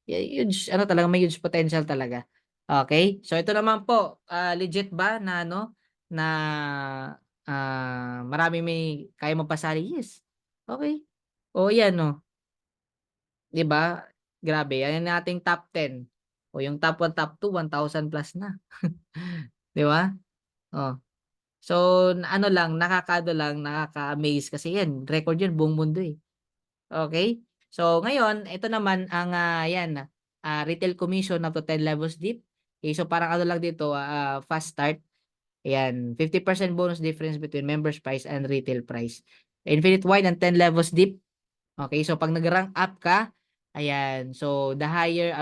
huge ano talaga, may huge potential talaga. Okay? So ito naman po, legit ba na na marami may kaya magpasali? Yes. Okay. O yan 'di ba? Grabe, yan ang ating top 10. O yung top 1, top 2, 1,000 plus na. 'Di ba? Oh. So ano lang, nakaka-amaze kasi yan, record yan buong mundo, eh. Okay. So ngayon, ito naman ang, yan, retail commission up to 10 levels deep. Okay, so parang ano lang dito, fast start. Ayan, 50% bonus difference between members price and retail price. Infinite wide and 10 levels deep. Okay, so 'pag nag-rank up ka, ayan, so the higher,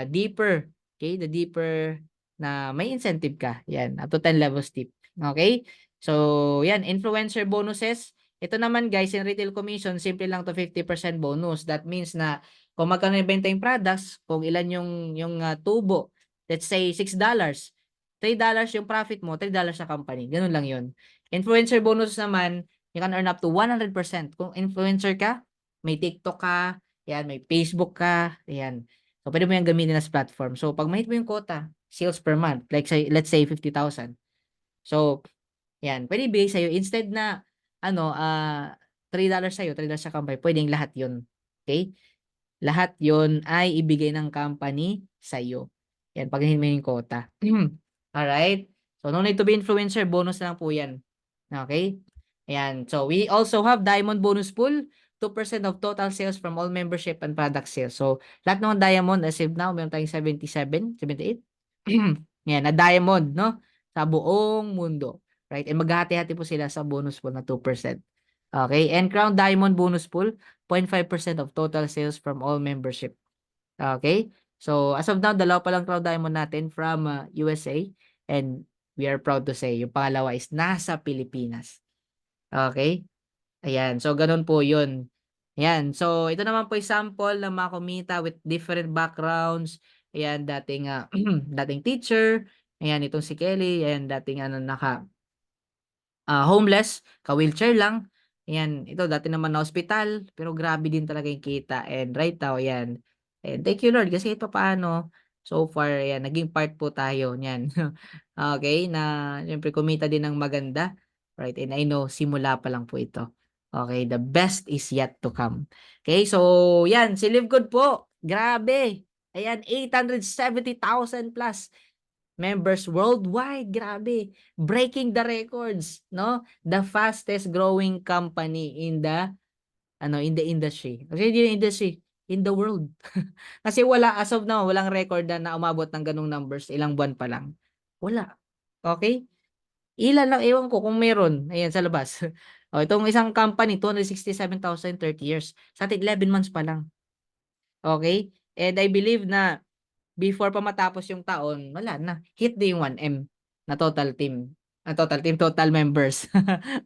deeper, okay, the deeper na may incentive ka, 'yan, up to 10 levels deep. Okay? So 'yan, influencer bonuses. Ito naman guys, in retail commission, simple lang to 50% bonus. That means na kung magkano ibenta yung products, kung ilan yung tubo, let's say $6, $3 yung profit mo, $3 sa company. Ganun lang 'yun. Influencer bonus naman, you can earn up to 100%. Kung influencer ka, may TikTok ka, yan, may Facebook ka, yan. So, pwede mo yan gamitin as platform. So, pag mahit mo yung quota, sales per month, like say, let's say 50,000. So, yan, pwede ibigay sa'yo. Instead na, $3 sa'yo, $3 sa company, pwedeng lahat yun. Okay? Lahat yun ay ibigay ng company sa'yo. Yan, pag mo yung quota. Alright? So, no need to be influencer, bonus na lang po yan. Okay? Ayan. So, we also have Diamond Bonus Pool, 2% of total sales from all membership and product sales. So, lahat ng Diamond, as of now, meron tayong 77, 78. Yan, na Diamond, no? Sa buong mundo. Right? And maghahati-hati po sila sa bonus pool na 2%. Okay? And Crown Diamond Bonus Pool, 0.5% of total sales from all membership. Okay? So, as of now, dalawa pa lang Crown Diamond natin from USA. And we are proud to say, yung pangalawa is nasa Pilipinas. Okay? Ayan. So, ganun po yun. Ayan. So, ito naman po yung sample ng mga kumita with different backgrounds. Ayan, dating, dating teacher. Ayan, itong si Kelly. Ayan, dating homeless, ka-wheelchair lang. Ayan, ito dati naman na ospital, pero grabe din talaga yung kita. And right now, ayan. And thank you Lord kasi ito paano, so far, ayan, naging part po tayo niyan. Okay, na siyempre kumita din ng maganda. Right, and I know, simula pa lang po ito. Okay, the best is yet to come. Okay, so yan, si Live Good po. Grabe. Ayan, 870,000 plus members worldwide, grabe. Breaking the records, no? The fastest growing company in the in the industry. Kasi hindi industry, in the world. Kasi wala as of now, walang record na umabot ng ganung numbers ilang buwan pa lang. Wala. Okay? Ilan lang ewan ko kung meron. Ayan sa labas. Oh, itong isang company 267,000 30 years. Sa atin 11 months pa lang. Okay? And I believe na before pa matapos yung taon, wala na. Hit din yung 1M na total team. Total members.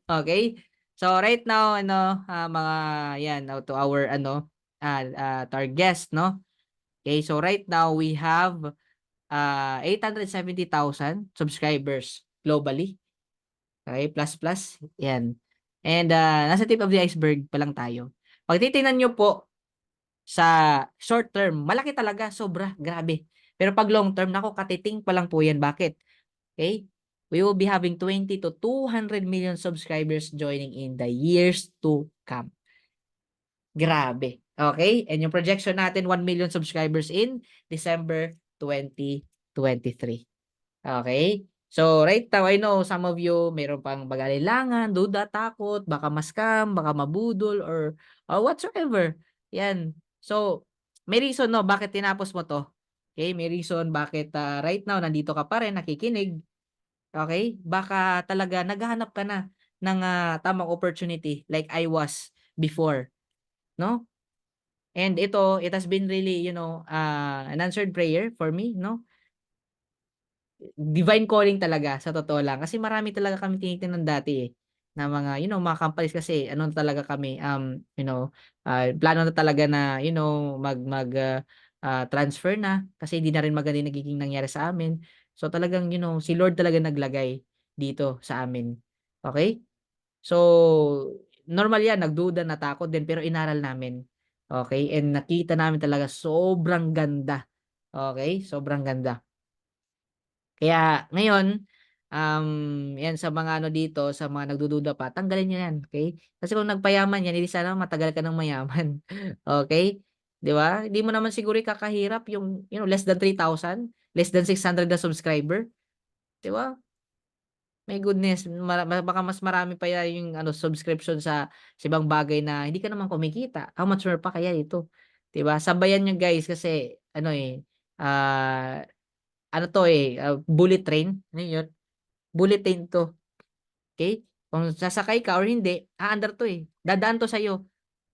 Okay? So right now, mga yan, to our to our guest, no? Okay, so right now we have 870,000 subscribers globally. Okay, plus, yan. And nasa tip of the iceberg pa lang tayo. Pag titingnan nyo po sa short term, malaki talaga, sobra, grabe. Pero pag long term, nako katiting pa lang po yan. Bakit? Okay? We will be having 20 to 200 million subscribers joining in the years to come. Grabe. Okay? And yung projection natin, 1 million subscribers in December 2023. Okay? So, right now, I know some of you, mayroon pang bagalilangan, duda, takot, baka ma-scam, baka mabudol, or whatsoever. Yan. So, may reason, no, bakit tinapos mo to. Okay? May reason bakit right now, nandito ka pa rin, nakikinig. Okay? Baka talaga, naghahanap ka na ng tamang opportunity like I was before. No? And ito, it has been really, an answered prayer for me, no? Divine calling talaga sa totoo lang kasi marami talaga kami tinitingnan dati na mga mga companies kasi ano talaga kami plano na talaga na mag transfer na kasi hindi na rin maganda yung nagiging nangyari sa amin. So talagang si Lord talaga naglagay dito sa amin. Okay? So normal yan, nagduda, natakot din pero inaral namin. Okay? And nakita namin talaga sobrang ganda. Okay? Sobrang ganda. Kaya ngayon, yan sa mga dito, sa mga nagdududa pa, tanggalin niyo yan, okay? Kasi kung nagpayaman yan, hindi sana matagal ka ng mayaman. Okay? 'Di ba? Hindi mo naman siguro kakahirap yung less than 3,000, less than 600 na subscriber, 'di ba? My goodness, baka mas marami pa yung subscription sa ibang bagay na hindi ka naman kumikita. How much more pa kaya ito? 'Di ba? Sabayan niyo guys kasi ah, bullet train. Ano yun? Bullet train 'to, okey? Kung sasakay ka or hindi, aandar 'to, dadaan 'to sa'yo,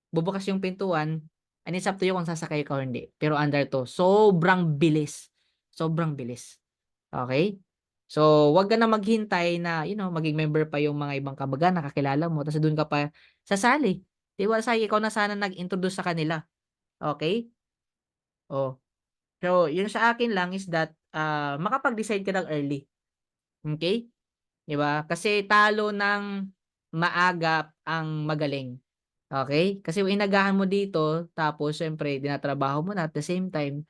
bubukas yung pintuan, and it's up to you kung sasakay ka or hindi, pero aandar 'to. Sobrang bilis, okey? So, 'wag ka na maghintay na maging member pa yung mga ibang kamag-anak, kakilala mo, ta's dun ka pa sasali, 'di ba? Sayang ikaw na sana nag-introduce sa kanila, okey? Oh, so yung sa akin lang is that, makapag-decide ka ng early, okey? 'Di ba? Kasi talo ng maaga ang magaling, okey? Kasi kung inagahan mo dito tapos siyempre tinatrabaho mo na at the same time,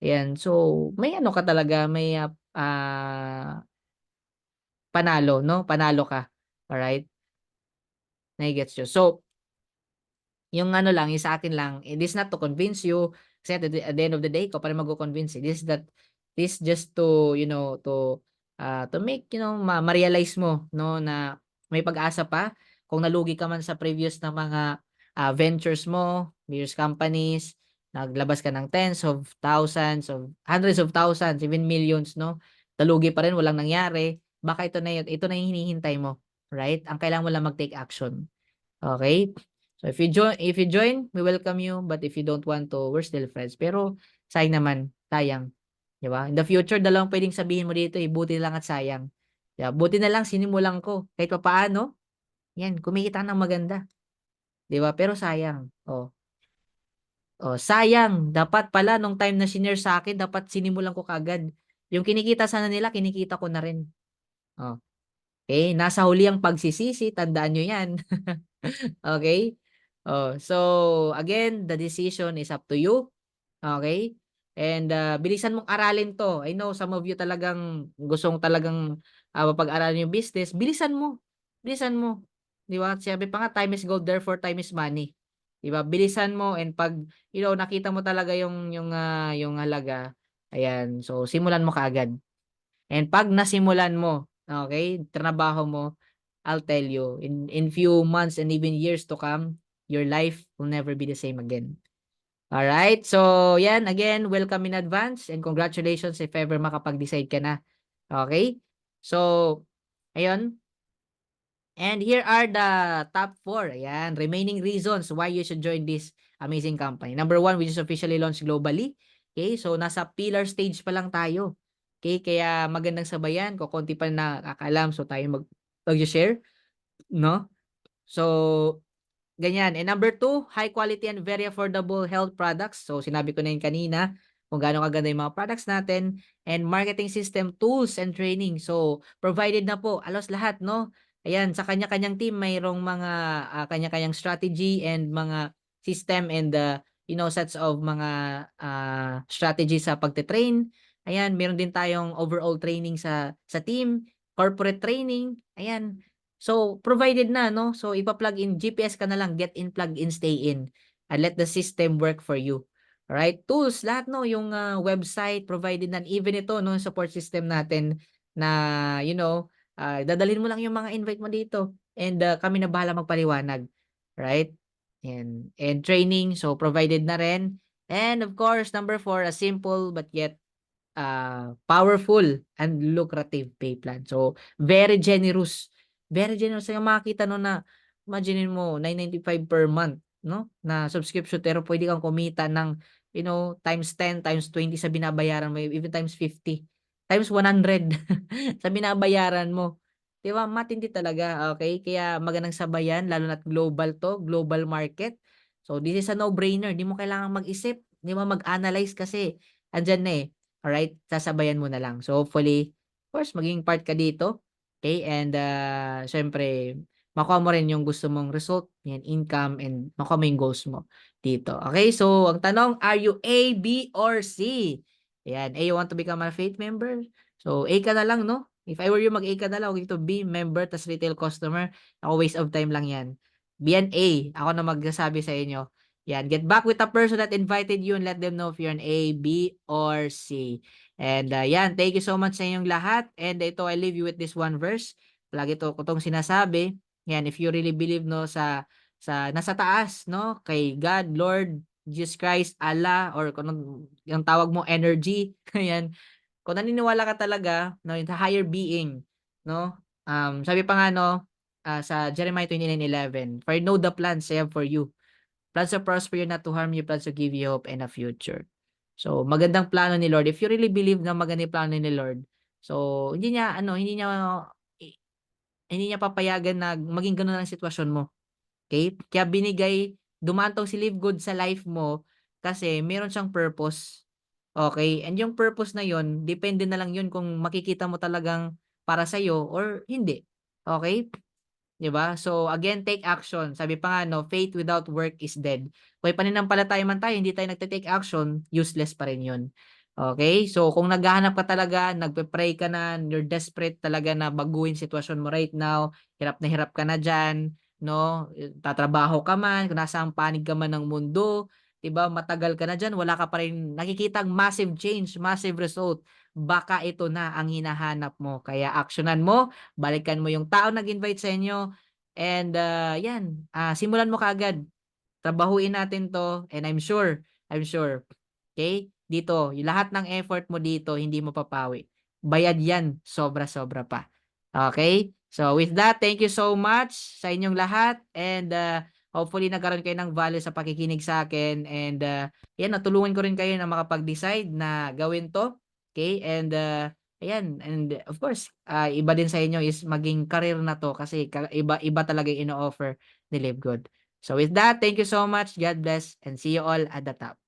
ayan. So, may ka talaga, may, panalo 'no, panalo ka, alright? Nage-gets niyo. So, yung lang, yung sa akin lang, this is not to convince you, kasi at the end of the day ikaw pa rin magko-convince, eh. This just to, to make, ma-realize mo 'no, na may pag-asa pa. Kung nalugi ka man sa previous na mga, ventures mo, various companies, naglabas ka ng tens of thousands, of hundreds of thousands, even millions 'no, nalugi pa rin, walang nangyari, baka ito na yung hinihintay mo, right? Ang kailangan mo lang mag-take action. Okay. So if you join, we welcome you, but if you don't want to, we're still friends. Pero sayang naman, sayang, 'di ba? In the future, dalawang puwedeng sabihin mo dito, buti na lang at sayang. 'Di ba? Buti na lang sinimulan ko, kahit papaano, 'yan kumikita ng maganda, 'di ba? Pero sayang, sayang dapat pala nung time na shinare sa'kin dapat sinimulan ko kaagad. Yung kinikita sana nila, kinikita ko na rin. Oh, nasa huli ang pagsisisi, tandaan niyo 'yan. Okay. So again, the decision is up to you, okay? And, bilisan mong aralin 'to. I know some of you talagang gustong talagang, mapag-aralan yung business, bilisan mo, 'di ba? Sabi pa nga, time is gold, therefore time is money, 'di ba? Bilisan mo, and 'pag, nakita mo talaga yung halaga, ayan, so simulan mo kaagad. And 'pag nasimulan mo, okay, trabaho mo, I'll tell you, in few months and even years to come, your life will never be the same again. Alright, so yan, again, welcome in advance and congratulations if ever makapag-decide ka na. Okay? So, ayun. And here are the top 4, ayan, remaining reasons why you should join this amazing company. Number 1, which is officially launched globally. Okay, so nasa pillar stage pa lang tayo. Okay, kaya magandang sabayan, kokonti pa nakakaalam, so tayo mag-share, no? So, ganyan. And number 2, high quality and very affordable health products. So, sinabi ko na yun kanina kung gaano kaganda yung mga products natin, and marketing system, tools, and training. So, provided na po, alos lahat, no? Ayan, sa kanya-kanyang team, mayroong mga kanya-kanyang strategy and mga system and, sets of mga strategy sa pagte-train. Ayan, meron din tayong overall training sa team, corporate training. Ayan, so, provided na, no? So, ipa-plug in, GPS ka na lang, get in, plug in, stay in, and let the system work for you. Alright? Tools, lahat, no? Yung website, provided na, even ito, no? Support system natin na, dadalhin mo lang yung mga invite mo dito, and kami na bahala magpaliwanag. Right? And training, so provided na rin. And of course, number 4, a simple but yet powerful and lucrative pay plan. So, very generous. Very generous. Yung makakita no na, imagine mo, 995 per month, no? Na subscription, pero pwede kang kumita ng, times 10, times 20 sa binabayaran mo, even times 50, times 100 sa binabayaran mo. 'Di ba? Matindi talaga, okay? Kaya magandang sabayan, lalo na't global to, global market. So, this is a no-brainer. Di mo kailangang mag-isip. Hindi mo mag-analyze kasi andyan na eh. Alright? Sasabayan mo na lang. So hopefully, of course, maging part ka dito. Okay? And syempre, makuha mo rin yung gusto mong result, yan, income, and makuha mo yung goals mo dito. Okay? So, ang tanong, are you A, B, or C? Ayan, A, you want to become a faith member? So, A ka na lang, no? If I were you, mag-A ka na lang. Huwag dito B, member, tas retail customer. Ako, waste of time lang yan. B and A. Ako na magsasabi sa inyo. Yan, get back with the person that invited you and let them know if you're an A, B, or C. And yan, thank you so much sa inyong lahat. And ito, I leave you with this one verse. Lagi ko itong sinasabi. Yan, if you really believe no sa nasa taas, no, kay God, Lord, Jesus Christ, Allah, or kung yung tawag mo energy, yan. Kung naniniwala ka talaga no, in the higher being, no? Sabi pa nga no, sa Jeremiah 29:11, for I know the plans I have for you. Plans to prosper you, not to harm you, plans to give you hope and a future. So, magandang plano ni Lord. If you really believe na maganda yung plano ni Lord, so hindi niya papayagan na maging gano'n ang sitwasyon mo. Okay? Kaya dumaan si Live Good sa life mo kasi meron siyang purpose. Okay? And yung purpose na yon, depende na lang yun kung makikita mo talagang para sa'yo or hindi. Okay? 'Di ba? So again, take action. Sabi pa nga 'no, faith without work is dead. Kung pananampalataya man tayo, hindi tayo nagte-take action, useless pa rin 'yun. Okay? So kung naghahanap ka talaga, nagpe-pray ka na, you're desperate talaga na baguhin sitwasyon mo right now, hirap na hirap ka na diyan, 'no? Tatrabaho ka man, kung nasang panig ka man ng mundo, 'di ba? Matagal ka na diyan, wala ka pa rin nakikitang massive change, massive result. Baka ito na ang hinahanap mo. Kaya aksyonan mo, balikan mo yung tao nag-invite sa inyo, and yan, simulan mo kaagad. Trabahuin natin 'to, and I'm sure, okay, dito, yung lahat ng effort mo dito hindi mo papawi. Bayad yan, sobra-sobra pa. Okay? So with that, thank you so much sa inyong lahat, and hopefully nagkaroon kayo ng value sa pakikinig sa akin, and yan, natulungan ko rin kayo na makapag-decide na gawin 'to. Okay? And ayan, and of course, iba din sa inyo is maging career na 'to kasi iba talaga yung ino-offer ni Live Good. So with that, thank you so much. God bless and see you all at the top.